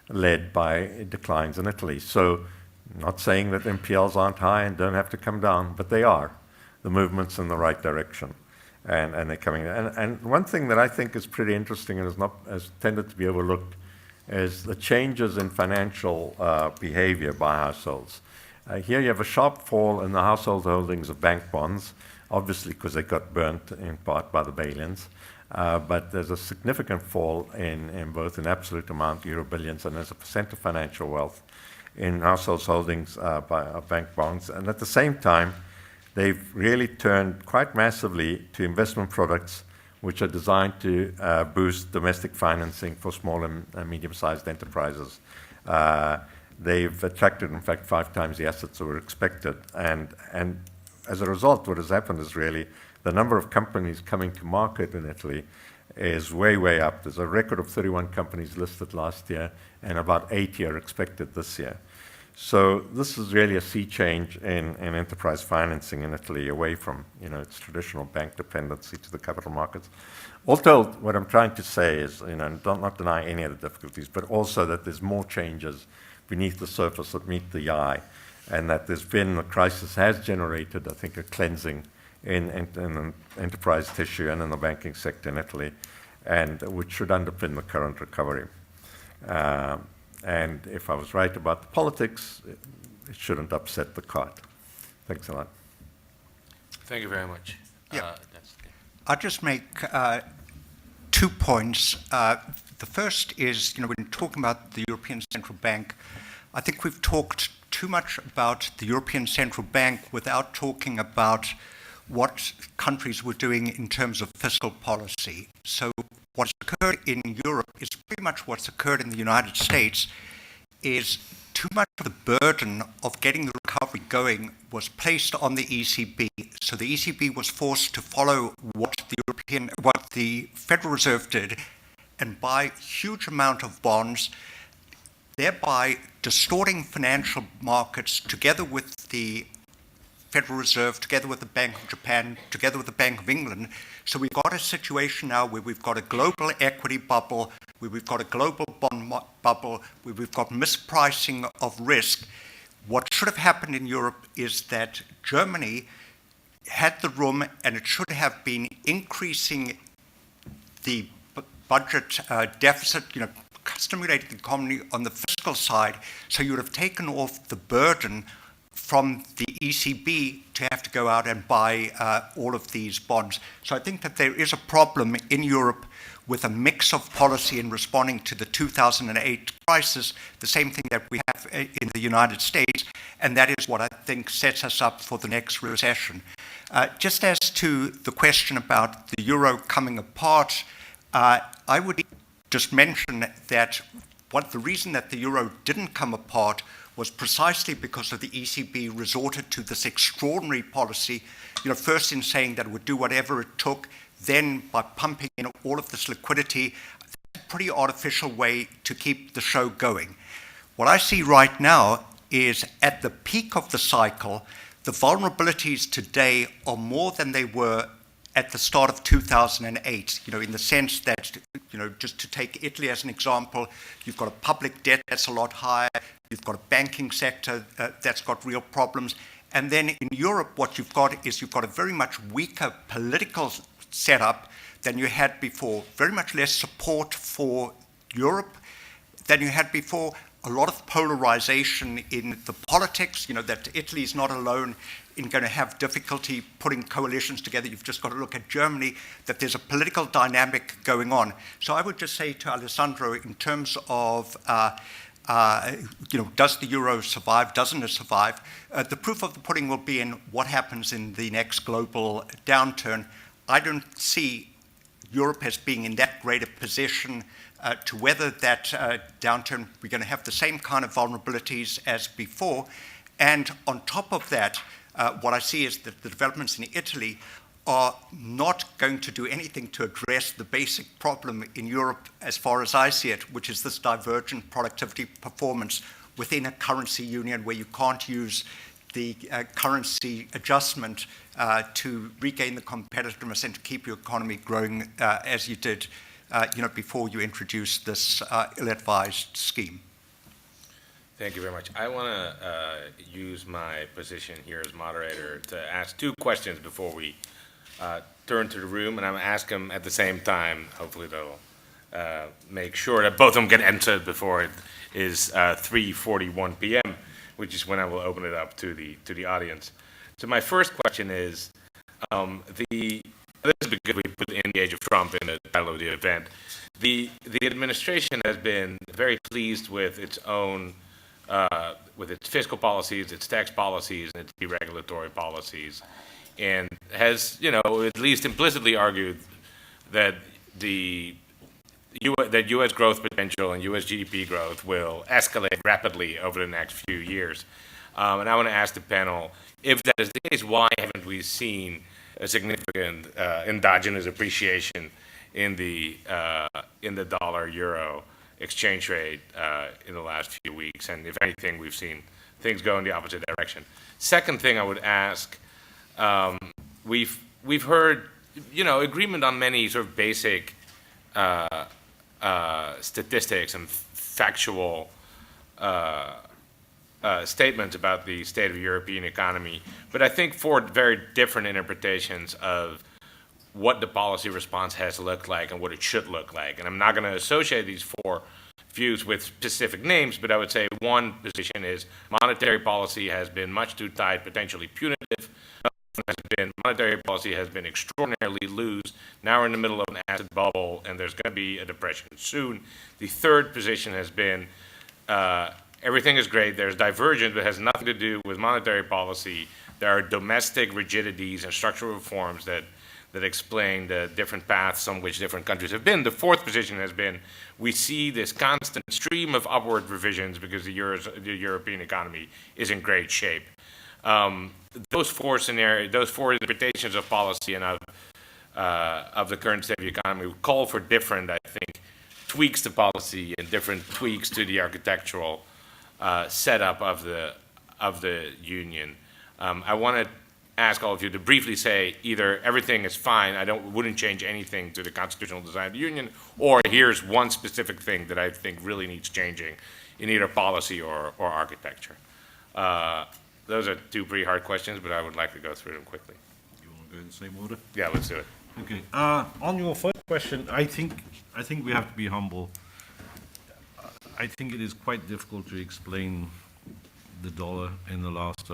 led by declines in Italy. So, not saying that NPLs aren't high and don't have to come down, but they are. The movement's in the right direction, and they're coming. And one thing that I think is pretty interesting and has tended to be overlooked is the changes in financial behavior by households. Here you have a sharp fall in the household holdings of bank bonds, obviously because they got burnt in part by the bail-ins. But there's a significant fall in both in absolute amount, euro billions, and as a percent of financial wealth in households' holdings of bank bonds. And at the same time, they've really turned quite massively to investment products which are designed to boost domestic financing for small and medium-sized enterprises. They've attracted, in fact, 5 times the assets that were expected. And as a result, what has happened is really the number of companies coming to market in Italy is way, way up. There's a record of 31 companies listed last year, and about 80 are expected this year. So this is really a sea change in enterprise financing in Italy, away from, you know, its traditional bank dependency to the capital markets. All told, what I'm trying to say is, you know, not deny any of the difficulties, but also that there's more changes beneath the surface that meet the eye, and that the crisis has generated, I think, a cleansing in enterprise tissue and in the banking sector in Italy, and which should underpin the current recovery. And if I was right about the politics, it shouldn't upset the cart. Thanks a lot. Thank you very much. Yeah. I'll just make 2 points. The first is, you know, when talking about the European Central Bank, I think we've talked too much about the European Central Bank without talking about what countries were doing in terms of fiscal policy. So what's occurred in Europe is pretty much what's occurred in the United States, is too much of the burden of getting the recovery going was placed on the ECB. So the ECB was forced to follow what the Federal Reserve did and buy a huge amount of bonds, thereby distorting financial markets together with the Federal Reserve, together with the Bank of Japan, together with the Bank of England. So we've got a situation now where we've got a global equity bubble, where we've got a global bond bubble, where we've got mispricing of risk. What should have happened in Europe is that Germany had the room, and it should have been increasing the budget deficit, stimulating the economy on the fiscal side, so you would have taken off the burden from the ECB to have to go out and buy all of these bonds. So I think that there is a problem in Europe with a mix of policy in responding to the 2008 crisis, the same thing that we have in the United States, and that is what I think sets us up for the next recession. Just as to the question about the euro coming apart, I would just mention that the reason that the euro didn't come apart was precisely because of the ECB resorted to this extraordinary policy, first in saying that it would do whatever it took, then by pumping in all of this liquidity. That's a pretty artificial way to keep the show going. What I see right now is at the peak of the cycle, the vulnerabilities today are more than they were at the start of 2008, in the sense that, just to take Italy as an example, you've got a public debt that's a lot higher, you've got a banking sector that's got real problems, and then in Europe what you've got a very much weaker political setup than you had before, very much less support for Europe than you had before, a lot of polarization in the politics, that Italy is not alone in going to have difficulty putting coalitions together. You've just got to look at Germany, that there's a political dynamic going on. So I would just say to Alessandro, in terms of, does the euro survive, doesn't it survive? The proof of the pudding will be in what happens in the next global downturn. I don't see Europe as being in that great a position to weather that downturn. We're going to have the same kind of vulnerabilities as before. And on top of that, what I see is that the developments in Italy are not going to do anything to address the basic problem in Europe, as far as I see it, which is this divergent productivity performance within a currency union where you can't use the currency adjustment to regain the competitiveness and to keep your economy growing as you did before you introduced this ill-advised scheme. Thank you very much. I want to use my position here as moderator to ask two questions before we turn to the room, and I'm going to ask them at the same time. Hopefully they'll make sure that both of them get answered before it is 3:41 p.m., which is when I will open it up to the audience. So my first question is, this is because we put in the age of Trump in the title of the event. The administration has been very pleased with its own, with its fiscal policies, its tax policies, and its deregulatory policies, and has, at least implicitly argued that that U.S. growth potential and U.S. GDP growth will escalate rapidly over the next few years. And I want to ask the panel, if that is the case, why haven't we seen a significant endogenous appreciation in the dollar-euro exchange rate in the last few weeks? And if anything, we've seen things go in the opposite direction. Second thing I would ask, we've heard, agreement on many sort of basic statistics and factual statements about the state of the European economy, but I think four very different interpretations of what the policy response has looked like and what it should look like. And I'm not going to associate these four views with specific names, but I would say one position is monetary policy has been much too tight, potentially punitive. Monetary policy has been extraordinarily loose. Now we're in the middle of an asset bubble, and there's going to be a depression soon. The third position has been everything is great. There's divergence, but it has nothing to do with monetary policy. There are domestic rigidities and structural reforms that explain the different paths on which different countries have been. The fourth position has been we see this constant stream of upward revisions because the European economy is in great shape. Those four scenarios, those four interpretations of policy and of the current state of the economy would call for different, I think, tweaks to policy and different tweaks to the architectural setup of the union. I want to ask all of you to briefly say either everything is fine, wouldn't change anything to the constitutional design of the union, or here's one specific thing that I think really needs changing in either policy or architecture. Those are two pretty hard questions, but I would like to go through them quickly. go in the same order? Yeah, let's do it. Okay. On your first question, I think we have to be humble. I think it is quite difficult to explain the dollar in the last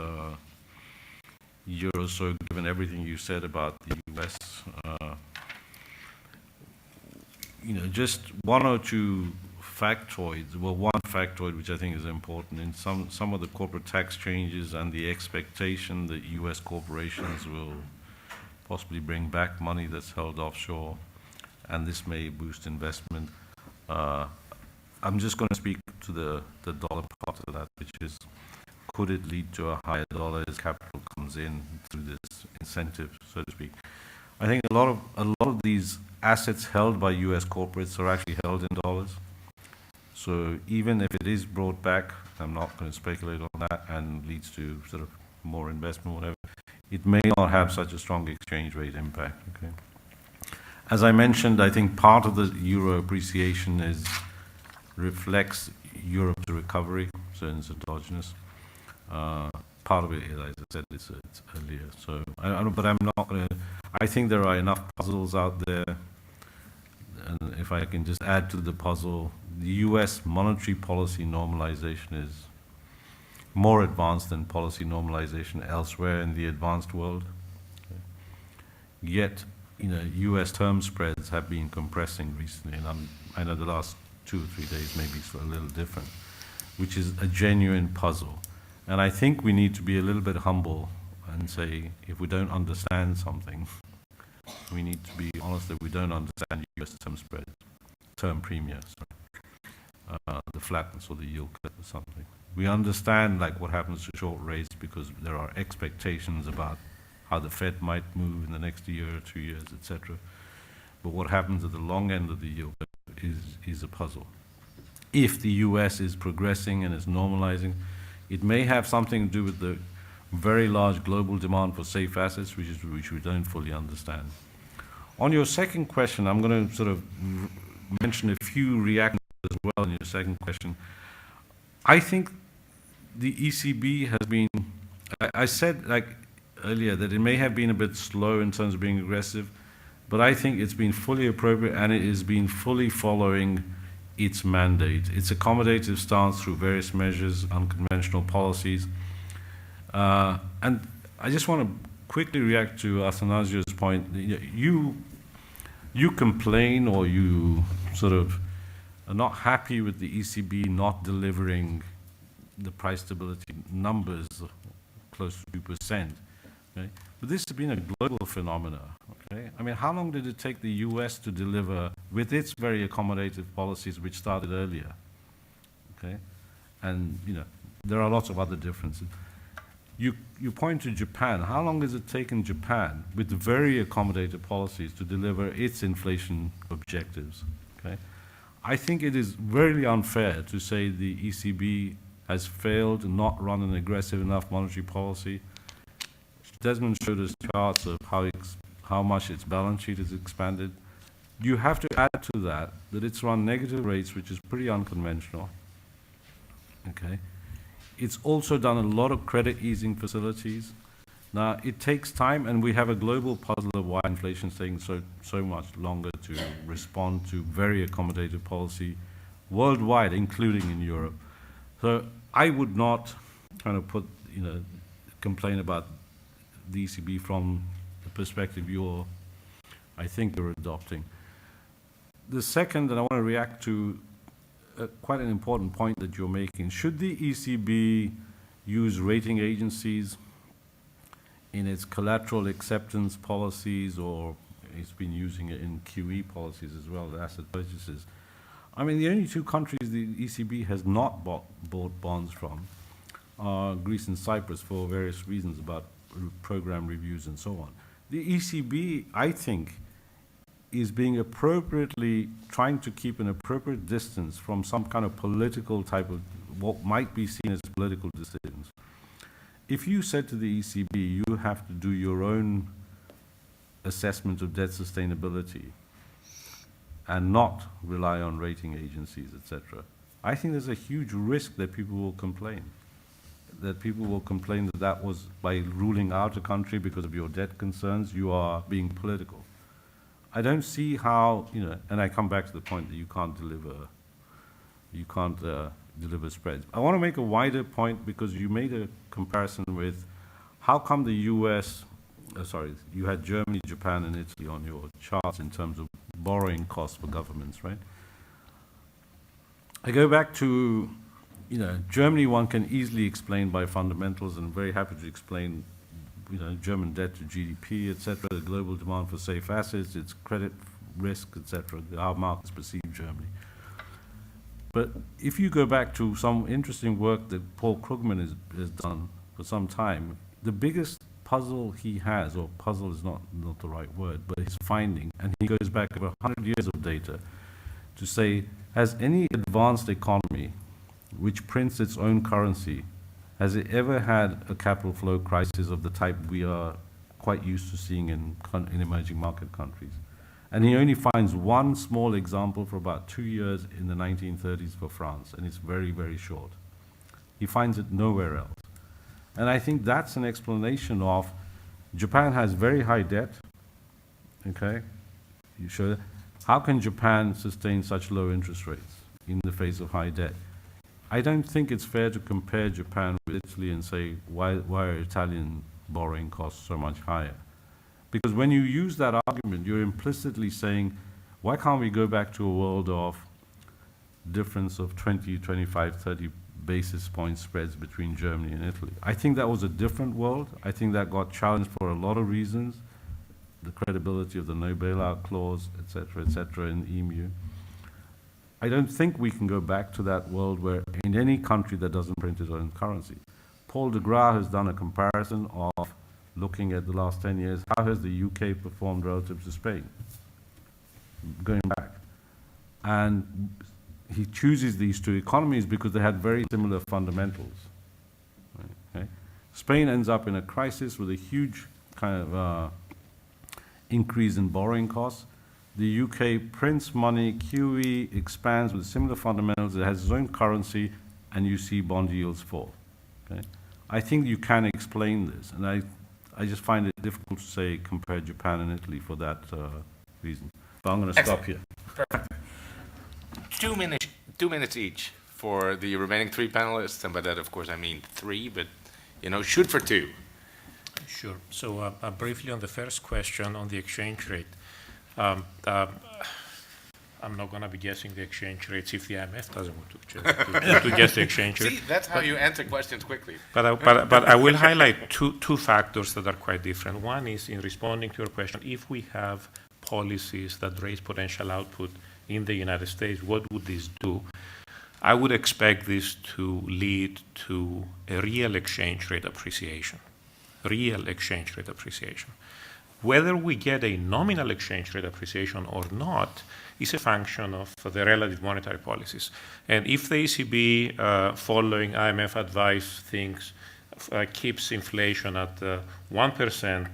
year or so, given everything you said about the U.S. Just one or two factoids. Well, one factoid which I think is important in some of the corporate tax changes and the expectation that U.S. corporations will possibly bring back money that's held offshore, and this may boost investment. I'm just going to speak to the dollar part of that, which is, could it lead to a higher dollar as capital comes in through this incentive, so to speak? I think a lot of these assets held by U.S. corporates are actually held in dollars. So even if it is brought back, I'm not going to speculate on that, and leads to sort of more investment, whatever, it may not have such a strong exchange rate impact. Okay. As I mentioned, I think part of the euro appreciation reflects Europe's recovery, so it's endogenous. Part of it, as I said, it's earlier. So, but I'm not going to. I think there are enough puzzles out there, and if I can just add to the puzzle, the U.S. monetary policy normalization is more advanced than policy normalization elsewhere in the advanced world. Okay. Yet, U.S. term spreads have been compressing recently, and I know the last 2 or 3 days maybe it's a little different, which is a genuine puzzle. And I think we need to be a little bit humble and say, if we don't understand something, we need to be honest that we don't understand U.S. term spreads, term premia, the flatness or the yield curve or something. We understand like what happens to short rates because there are expectations about how the Fed might move in the next year or 2 years, etc. But what happens at the long end of the yield curve is a puzzle. If the U.S. is progressing and is normalizing, it may have something to do with the very large global demand for safe assets, which we don't fully understand. On your second question, I'm going to sort of mention a few reactions as well in your second question. I think the ECB has been, I said like earlier that it may have been a bit slow in terms of being aggressive, but I think it's been fully appropriate and it has been fully following its mandate, its accommodative stance through various measures, unconventional policies. And I just want to quickly react to Athanasios' point. You complain, or you sort of are not happy with the ECB not delivering the price stability numbers close to 2%. Okay? But this has been a global phenomenon. Okay? I mean, how long did it take the US to deliver with its very accommodative policies, which started earlier? Okay? And, there are lots of other differences. You point to Japan. How long has it taken Japan, with very accommodative policies, to deliver its inflation objectives? Okay? I think it is very unfair to say the ECB has failed to not run an aggressive enough monetary policy. Desmond showed us charts of how much its balance sheet has expanded. You have to add to that it's run negative rates, which is pretty unconventional. Okay? It's also done a lot of credit easing facilities. Now, it takes time, and we have a global puzzle of why inflation is taking so much longer to respond to very accommodative policy worldwide, including in Europe. So I would not kind of complain about the ECB from the perspective I think you're adopting. The second, and I want to react to quite an important point that you're making. Should the ECB use rating agencies in its collateral acceptance policies, or it's been using it in QE policies as well, the asset purchases? I mean, the only two countries the ECB has not bought bonds from are Greece and Cyprus for various reasons about program reviews and so on. The ECB, I think, is being appropriately trying to keep an appropriate distance from some kind of political type of what might be seen as political decisions. If you said to the ECB, you have to do your own assessment of debt sustainability and not rely on rating agencies, etc., I think there's a huge risk that people will complain. that people will complain that that was by ruling out a country because of your debt concerns, you are being political. I don't see how, and I come back to the point that you can't deliver spreads. I want to make a wider point because you made a comparison with how come the US, you had Germany, Japan, and Italy on your charts in terms of borrowing costs for governments, right? I go back to, Germany one can easily explain by fundamentals, and I'm very happy to explain, German debt to GDP, etc., the global demand for safe assets, its credit risk, etc., how markets perceive Germany. But if you go back to some interesting work that Paul Krugman has done for some time, the biggest puzzle he has, or puzzle is not the right word, but his finding, and he goes back over 100 years of data to say, has any advanced economy which prints its own currency, has it ever had a capital flow crisis of the type we are quite used to seeing in emerging market countries? And he only finds one small example for about 2 years in the 1930s for France, and it's very, very short. He finds it nowhere else. And I think that's an explanation of Japan has very high debt, okay? You show that. How can Japan sustain such low interest rates in the face of high debt? I don't think it's fair to compare Japan with Italy and say, why are Italian borrowing costs so much higher? Because when you use that argument, you're implicitly saying, why can't we go back to a world of difference of 20, 25, 30 basis point spreads between Germany and Italy? I think that was a different world. I think that got challenged for a lot of reasons. The credibility of the no bailout clause, et cetera, in EMU. I don't think we can go back to that world where in any country that doesn't print its own currency. Paul de Graaf has done a comparison of looking at the last 10 years, how has the UK performed relative to Spain, going back. And he chooses these two economies because they had very similar fundamentals. Right, okay? Spain ends up in a crisis with a huge kind of increase in borrowing costs. The UK prints money, QE expands with similar fundamentals, it has its own currency, and you see bond yields fall. Okay? I think you can explain this, and I just find it difficult to say compare Japan and Italy for that reason. But I'm going to stop here. Perfect. 2 minutes each for the remaining three panelists, and by that, of course, I mean three, but, shoot for two. Sure. So briefly on the first question on the exchange rate. I'm not going to be guessing the exchange rates if the IMF doesn't want to guess the exchange rate. See, that's how you answer questions quickly. But I will highlight two factors that are quite different. One is in responding to your question, if we have policies that raise potential output in the United States, what would this do? I would expect this to lead to a real exchange rate appreciation. Whether we get a nominal exchange rate appreciation or not is a function of the relative monetary policies. And if the ECB, following IMF advice, keeps inflation at 1%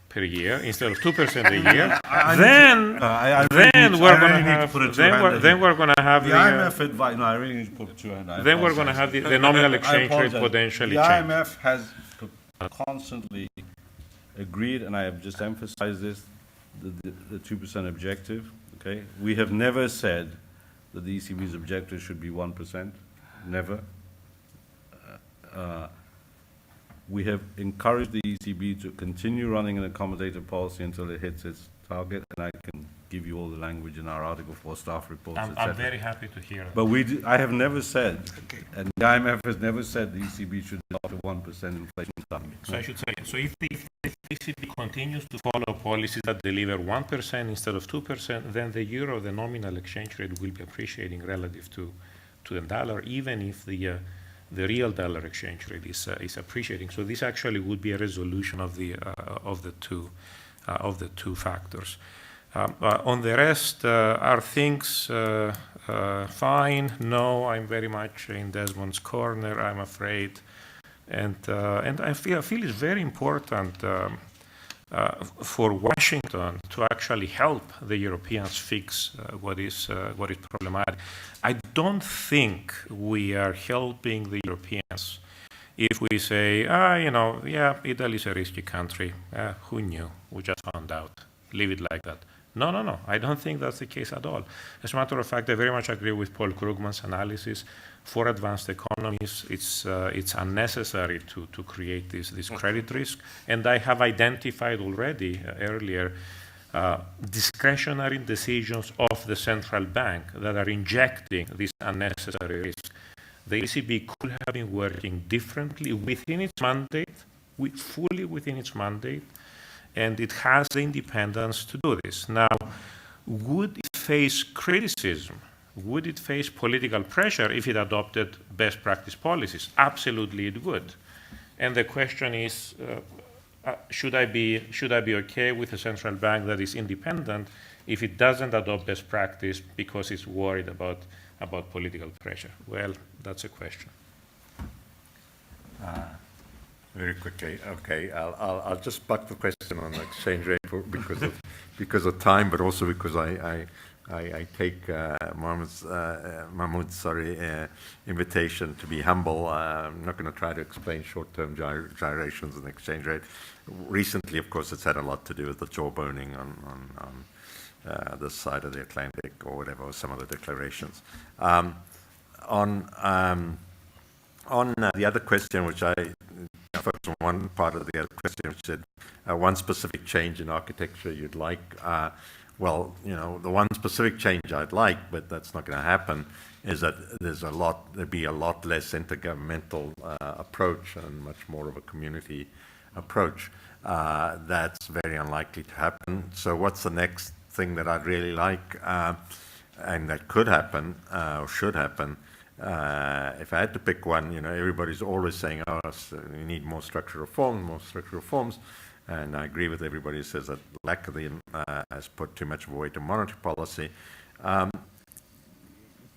per year instead of 2% a year, then we're going to have the IMF advice. No, I really need to put two hands. Then we're going to have the nominal exchange rate potentially change. The IMF has constantly agreed, and I have just emphasized this, the 2% objective. Okay, we have never said that the ECB's objective should be 1%. Never. We have encouraged the ECB to continue running an accommodative policy until it hits its target, and I can give you all the language in our Article 4 staff reports, etc. I'm very happy to hear that. But I have never said, and the IMF has never said the ECB should be up to 1% inflation target. So I should say, so if the ECB continues to follow policies that deliver 1% instead of 2%, then the euro, the nominal exchange rate, will be appreciating relative to the dollar, even if the real dollar exchange rate is appreciating. So this actually would be a resolution of the two factors. On the rest, are things fine? No, I'm very much in Desmond's corner, I'm afraid. And I feel it's very important for Washington to actually help the Europeans fix what is problematic. I don't think we are helping the Europeans if we say, yeah, Italy is a risky country, who knew? We just found out. Leave it like that. No, I don't think that's the case at all. As a matter of fact, I very much agree with Paul Krugman's analysis. For advanced economies, it's unnecessary to create this credit risk. And I have identified already earlier discretionary decisions of the central bank that are injecting this unnecessary risk. The ECB could have been working differently within its mandate, fully within its mandate, and it has the independence to do this. Now, would it face criticism? Would it face political pressure if it adopted best practice policies? Absolutely it would. And the question is, should I be okay with a central bank that is independent if it doesn't adopt best practice because it's worried about political pressure? Well, that's a question. Very quickly, okay. I'll just buck the question on the exchange rate because of time, but also because I take Mahmoud's invitation to be humble. I'm not going to try to explain short-term gyrations in the exchange rate. Recently, of course, it's had a lot to do with the jawboning on this side of the Atlantic or whatever, or some of the declarations. On the other question, which I focused on one part of the other question, which said one specific change in architecture you'd like. Well, the one specific change I'd like, but that's not going to happen, is that there'd be a lot less intergovernmental approach and much more of a community approach. That's very unlikely to happen. So what's the next thing that I'd really like, and that could happen, or should happen? If I had to pick one, everybody's always saying, we need more structural reforms, and I agree with everybody who says that lack of them has put too much of a weight on monetary policy.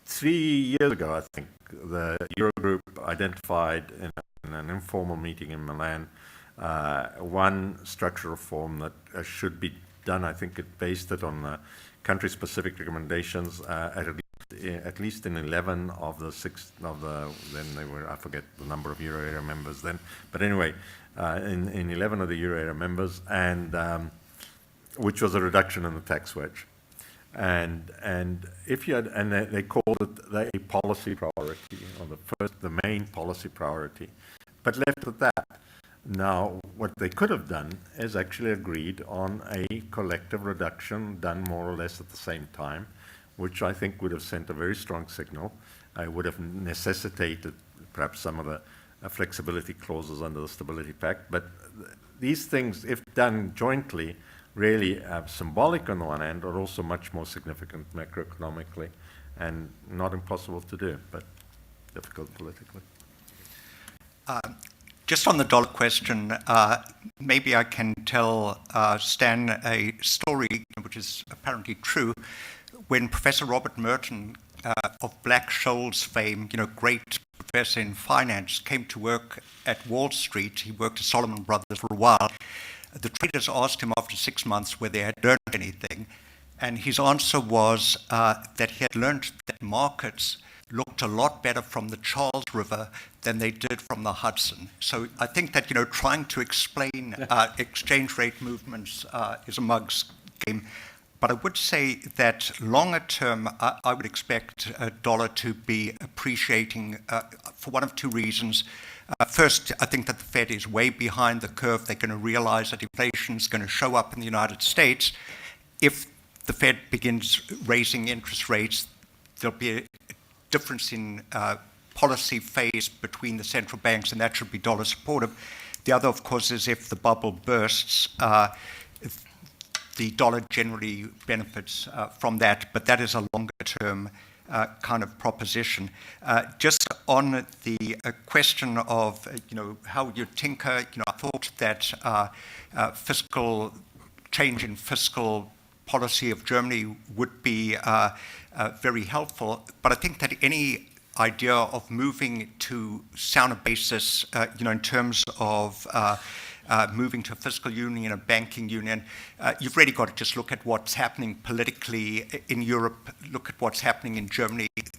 3 years ago, I think, the Eurogroup identified in an informal meeting in Milan one structural reform that should be done. I think it based it on country-specific recommendations at least in 11 of the then they were, I forget the number of euro area members then, but anyway, in 11 of the euro area members, and which was a reduction in the tax wedge. And if you had, and they called it a policy priority, or the main policy priority, but left at that. Now, what they could have done is actually agreed on a collective reduction done more or less at the same time, which I think would have sent a very strong signal. It would have necessitated perhaps some of the flexibility clauses under the Stability Pact. But these things, if done jointly, really symbolic on the one hand, are also much more significant macroeconomically and not impossible to do, but difficult politically. Just on the dollar question, maybe I can tell Stan a story which is apparently true. When Professor Robert Merton of Black-Scholes fame, great professor in finance, came to work at Wall Street, he worked at Solomon Brothers for a while. The traders asked him after 6 months whether they had learned anything, and his answer was that he had learned that markets looked a lot better from the Charles River than they did from the Hudson. So I think that, trying to explain exchange rate movements is a mug's game. But I would say that longer term, I would expect a dollar to be appreciating for one of two reasons. First, I think that the Fed is way behind the curve. They're going to realize that inflation is going to show up in the United States. If the Fed begins raising interest rates, there'll be a difference in policy phase between the central banks, and that should be dollar supportive. The other, of course, is if the bubble bursts, the dollar generally benefits from that, but that is a longer-term kind of proposition. Just on the question of how you tinker, I thought that change in fiscal policy of Germany would be very helpful, but I think that any idea of moving to sounder basis, in terms of moving to a fiscal union, a banking union, you've really got to just look at what's happening politically in Europe, look at what's happening in Germany. It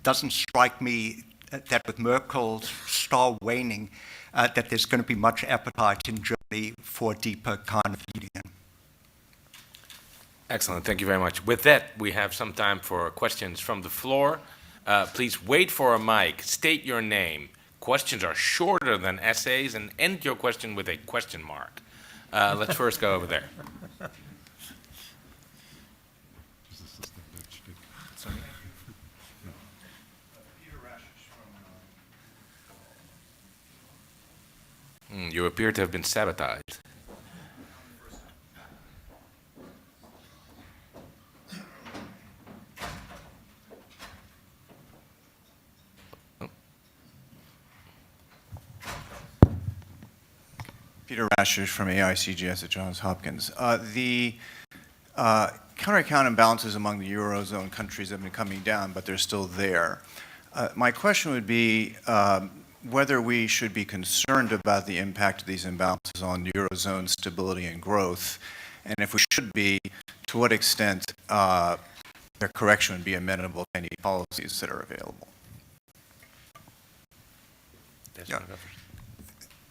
doesn't strike me that with Merkel's star waning, that there's going to be much appetite in Germany for a deeper kind of union. Excellent. Thank you very much. With that, we have some time for questions from the floor. Please wait for a mic. State your name. Questions are shorter than essays, and end your question with a question mark. Let's first go over there. You appear to have been sabotaged. Peter Rashish from AICGS at Johns Hopkins. The counter-account imbalances among the Eurozone countries have been coming down, but they're still there. My question would be whether we should be concerned about the impact of these imbalances on Eurozone stability and growth, and if we should be, to what extent their correction would be amenable to any policies that are available. Yeah.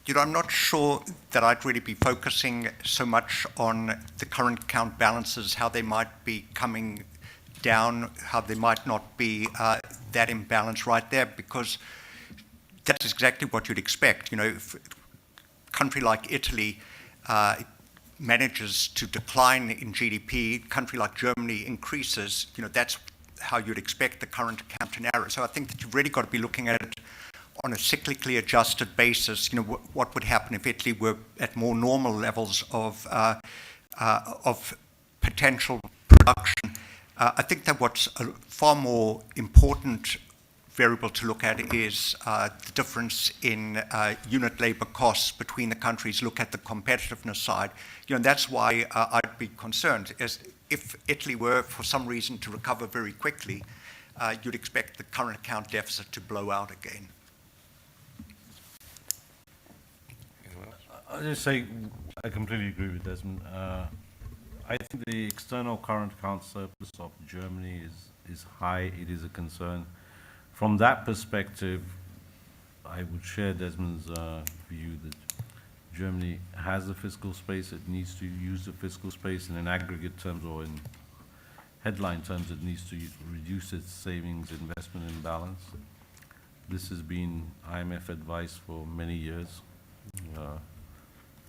You know, I'm not sure that I'd really be focusing so much on the current account balances, how they might be coming down, how they might not be that imbalance right there, because that's exactly what you'd expect. You know, if a country like Italy manages to decline in GDP, a country like Germany increases, you know, that's how you'd expect the current account to narrow. So I think that you've really got to be looking at it on a cyclically adjusted basis. You know, what would happen if Italy were at more normal levels of potential production? I think that what's a far more important variable to look at is the difference in unit labor costs between the countries. Look at the competitiveness side. You know, that's why I'd be concerned. As if Italy were, for some reason, to recover very quickly, you'd expect the current account deficit to blow out again. I'll just say I completely agree with Desmond. I think the external current account surplus of Germany is high. It is a concern. From that perspective, I would share Desmond's view that Germany has the fiscal space. It needs to use the fiscal space, and in aggregate terms or in headline terms, it needs to reduce its savings investment imbalance. This has been IMF advice for many years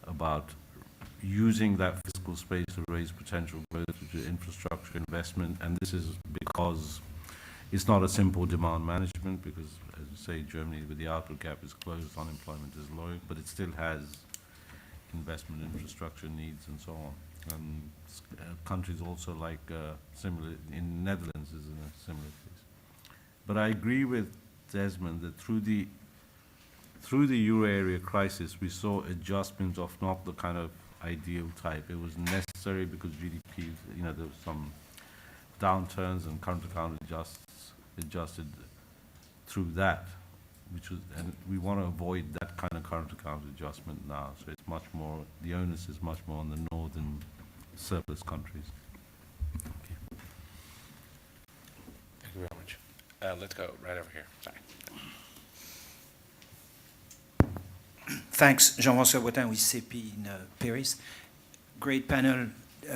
about using that fiscal space to raise potential growth to infrastructure investment, and this is because it's not a simple demand management, because, as you say, Germany, with the output gap is closed, unemployment is low, but it still has investment infrastructure needs and so on. And countries also like similar, in Netherlands is in a similar case. But I agree with Desmond that through the euro area crisis, we saw adjustments of not the kind of ideal type. It was necessary because GDP, you know, there was some downturns and current account adjusted through that, which was, and we want to avoid that kind of current account adjustment now. So it's much more, the onus is much more on the northern surplus countries. Okay. Thank you very much. Let's go right over here. Sorry. Thanks, Jean-François Boitin with CP in Paris. Great panel.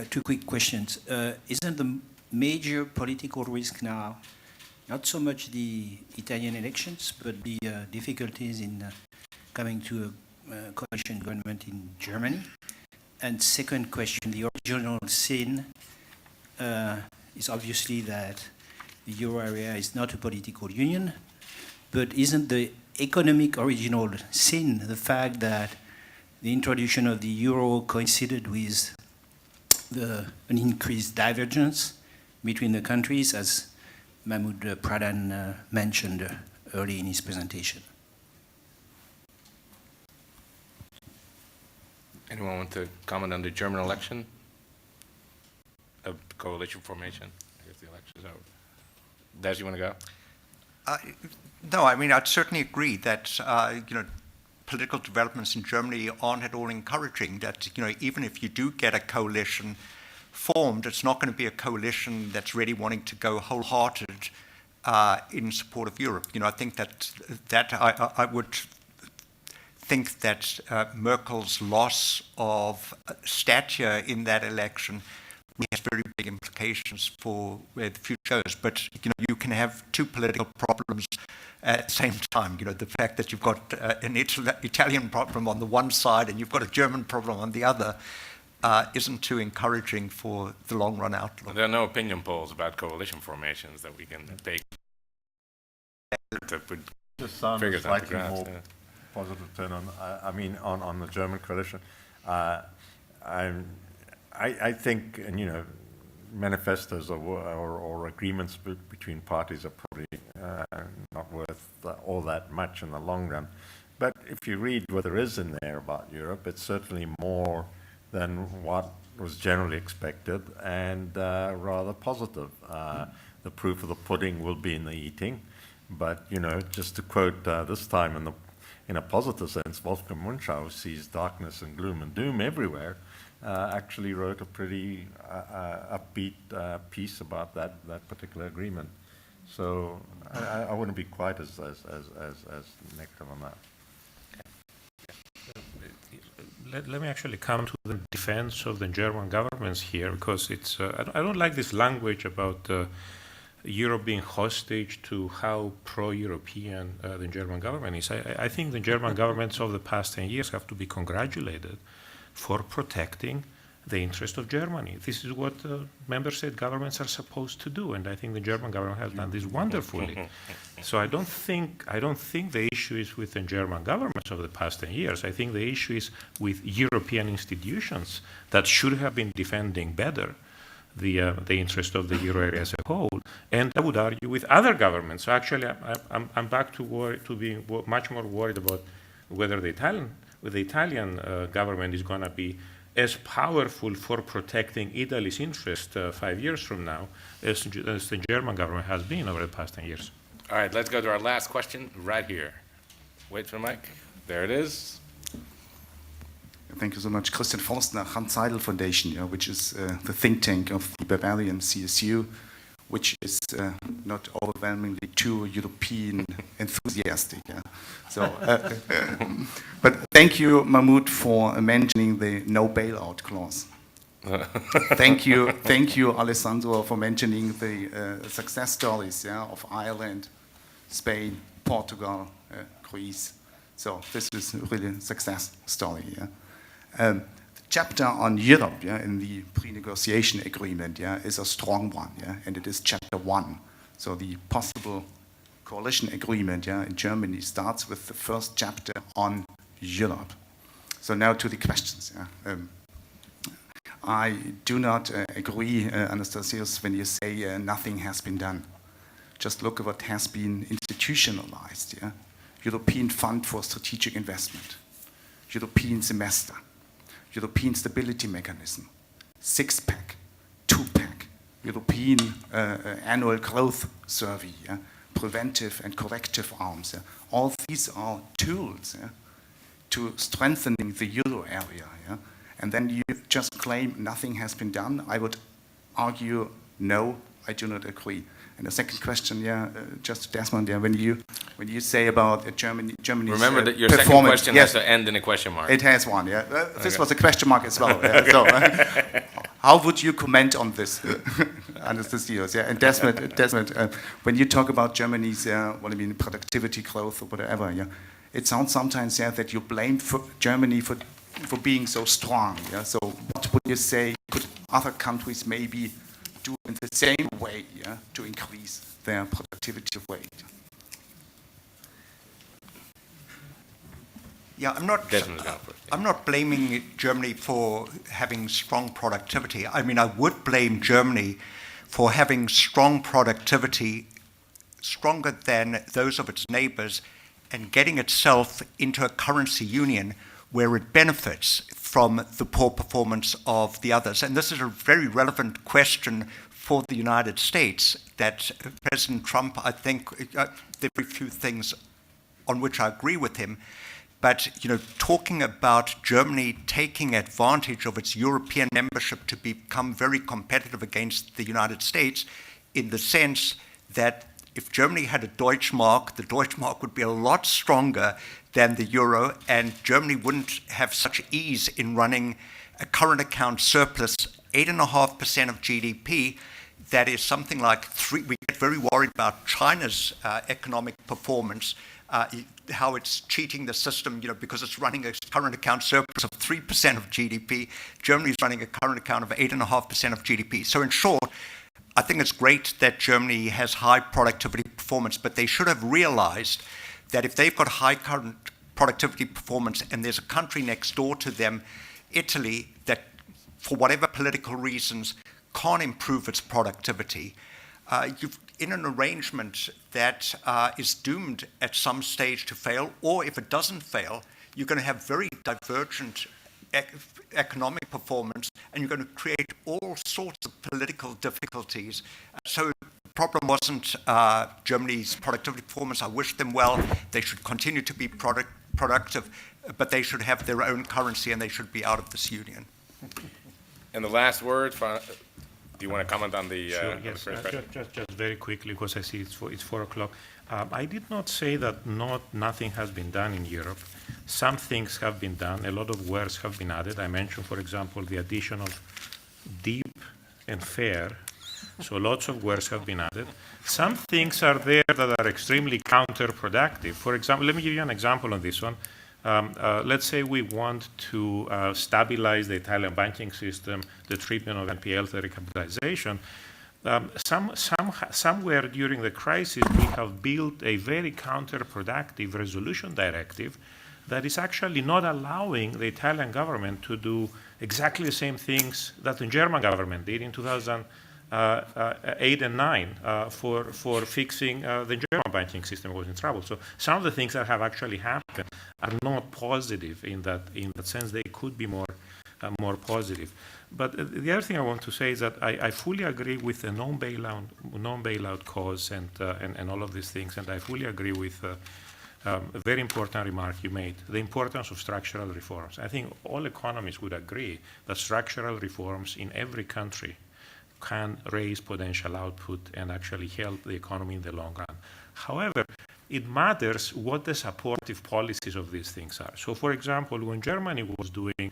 Two quick questions. Isn't the major political risk now not so much the Italian elections, but the difficulties in coming to a coalition government in Germany? And second question, the original sin is obviously that the euro area is not a political union, but isn't the economic original sin the fact that the introduction of the euro coincided with an increased divergence between the countries, as Mahmoud Pradhan mentioned early in his presentation? Anyone want to comment on the German election? Of coalition formation? I guess the election's over. Des, you want to go? No, I mean, I'd certainly agree that, you know, political developments in Germany aren't at all encouraging. That, you know, even if you do get a coalition formed, it's not going to be a coalition that's really wanting to go wholehearted in support of Europe. I think that I would think that Merkel's loss of stature in that election has very big implications for where the future goes. But you can have two political problems at the same time. The fact that you've got an Italian problem on the one side and you've got a German problem on the other isn't too encouraging for the long run outlook. There are no opinion polls about coalition formations that we can take to put Just sound a figures on the slightly graphs. more positive turn on. On the German coalition. I think, and manifestos or agreements between parties are probably not worth all that much in the long run. But if you read what there is in there about Europe, it's certainly more than what was generally expected and rather positive. The proof of the pudding will be in the eating. But, just to quote this time in a positive sense, Wolfgang Munchau, who sees darkness and gloom and doom everywhere, actually wrote a pretty upbeat piece about that particular agreement. So I wouldn't be quite as negative on that. Let me actually come to the defense of the German governments here, because it's I don't like this language about Europe being hostage to how pro-European the German government is. I think the German governments of the past 10 years have to be congratulated for protecting the interest of Germany. This is what member state governments are supposed to do, and I think the German government has done this wonderfully. So I don't think the issue is with the German governments of the past 10 years. I think the issue is with European institutions that should have been defending better the interest of the euro area as a whole, and I would argue with other governments. So actually, I'm back to being much more worried about whether the Italian government is going to be as powerful for protecting Italy's interest 5 years from now as the German government has been over the past 10 years. All right, let's go to our last question right here. Wait for the mic. There it is. Thank you so much. Christian Forstner, Hans Seidel Foundation, which is the think tank of the Bavarian CSU, which is not overwhelmingly too European enthusiastic. So, but thank you, Mahmoud, for mentioning the no bailout clause. Thank you, Alessandro, for mentioning the success stories of Ireland, Spain, Portugal, Greece. So this is really a success story. The chapter on Europe in the pre-negotiation agreement is a strong one, and it is chapter 1. So the possible coalition agreement in Germany starts with the first chapter on Europe. So now to the questions. I do not agree, Anastasios, when you say nothing has been done. Just look at what has been institutionalized. European Fund for Strategic Investment, European Semester, European Stability Mechanism, six-pack, two-pack, European Annual Growth Survey, preventive and corrective arms. All these are tools to strengthening the euro area. And then you just claim nothing has been done. I would argue, no, I do not agree. And the second question, just Desmond, when you say about Germany's remember that your second question has to end in a question mark. It has one, This was a question mark as well. So, how would you comment on this, Anastasios? And Desmond, when you talk about Germany's, productivity growth or whatever, it sounds sometimes that you blame Germany for being so strong. So, what would you say could other countries maybe do in the same way to increase their productivity rate? I'm not blaming Germany for having strong productivity. I mean, I would blame Germany for having strong productivity, stronger than those of its neighbors, and getting itself into a currency union where it benefits from the poor performance of the others. And this is a very relevant question for the United States, that President Trump, I think, there are very few things on which I agree with him, but talking about Germany taking advantage of its European membership to become very competitive against the United States, in the sense that if Germany had a Deutschmark, the Deutschmark would be a lot stronger than the euro, and Germany wouldn't have such ease in running a current account surplus, 8.5% of GDP. That is something like we get very worried about China's economic performance, how it's cheating the system, because it's running a current account surplus of 3% of GDP. Germany is running a current account of 8.5% of GDP. So in short, I think it's great that Germany has high productivity performance, but they should have realized that if they've got high current productivity performance and there's a country next door to them, Italy, that for whatever political reasons can't improve its productivity, in an arrangement that is doomed at some stage to fail, or if it doesn't fail, you're going to have very divergent economic performance, and you're going to create all sorts of political difficulties. So the problem wasn't Germany's productivity performance. I wish them well. They should continue to be productive, but they should have their own currency, and they should be out of this union. And the last word, do you want to comment on the, Sure, on the yes. first question? Just very quickly, because I see it's 4 o'clock. I did not say that nothing has been done in Europe. Some things have been done. A lot of words have been added. I mentioned, for example, the addition of deep and fair. So lots of words have been added. Some things are there that are extremely counterproductive. For example, let me give you an example on this one. Let's say we want to stabilize the Italian banking system, the treatment of NPL, the recapitalization. Somewhere during the crisis, we have built a very counterproductive resolution directive that is actually not allowing the Italian government to do exactly the same things that the German government did in 2008 and 9 for fixing the German banking system was in trouble. So some of the things that have actually happened are not positive in that sense. They could be more positive. But the other thing I want to say is that I fully agree with the non-bailout cause and all of these things, and I fully agree with a very important remark you made, the importance of structural reforms. I think all economists would agree that structural reforms in every country can raise potential output and actually help the economy in the long run. However, it matters what the supportive policies of these things are. So, for example, when Germany was doing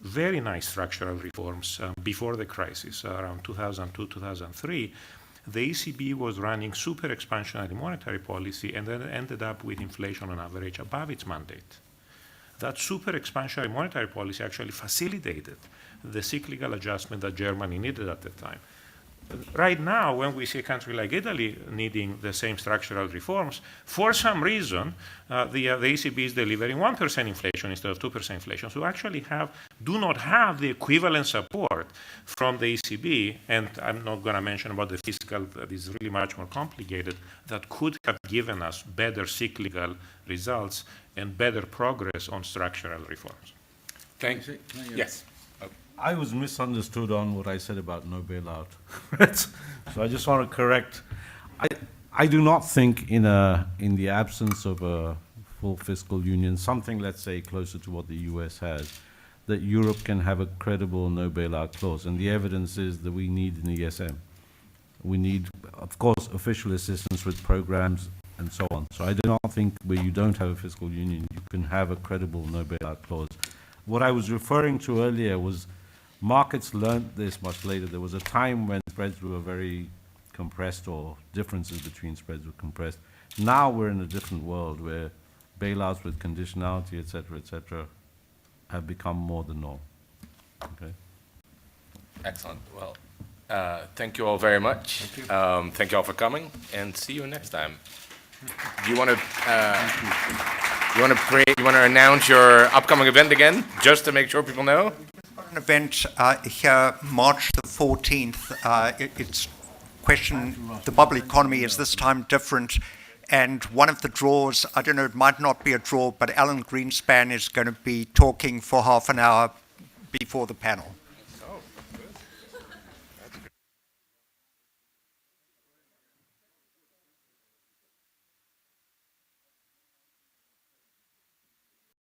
very nice structural reforms before the crisis, around 2002, 2003, the ECB was running super expansionary monetary policy and then ended up with inflation on average above its mandate. That super expansionary monetary policy actually facilitated the cyclical adjustment that Germany needed at the time. Right now, when we see a country like Italy needing the same structural reforms, for some reason, the ECB is delivering 1% inflation instead of 2% inflation. So we actually do not have the equivalent support from the ECB, and I'm not going to mention about the fiscal, that is really much more complicated, that could have given us better cyclical results and better progress on structural reforms. Thank you. Yes. I was misunderstood on what I said about no bailout. Right? So I just want to correct. I do not think in the absence of a full fiscal union, something, let's say, closer to what the US has, that Europe can have a credible no bailout clause. And the evidence is that we need an ESM. We need, of course, official assistance with programs and so on. So I do not think where you don't have a fiscal union, you can have a credible no bailout clause. What I was referring to earlier was markets learned this much later. There was a time when spreads were very compressed, or differences between spreads were compressed. Now we're in a different world where bailouts with conditionality, et cetera, have become more the norm. Okay. Excellent. Well, thank you all very much. Thank you all for coming, and see you next time. Do you want to announce your upcoming event again, just to make sure people know? An event here, March the 14th. It's question, the bubble economy is this time different. And one of the draws, I don't know, it might not be a draw, but Alan Greenspan is going to be talking for half an hour before the panel.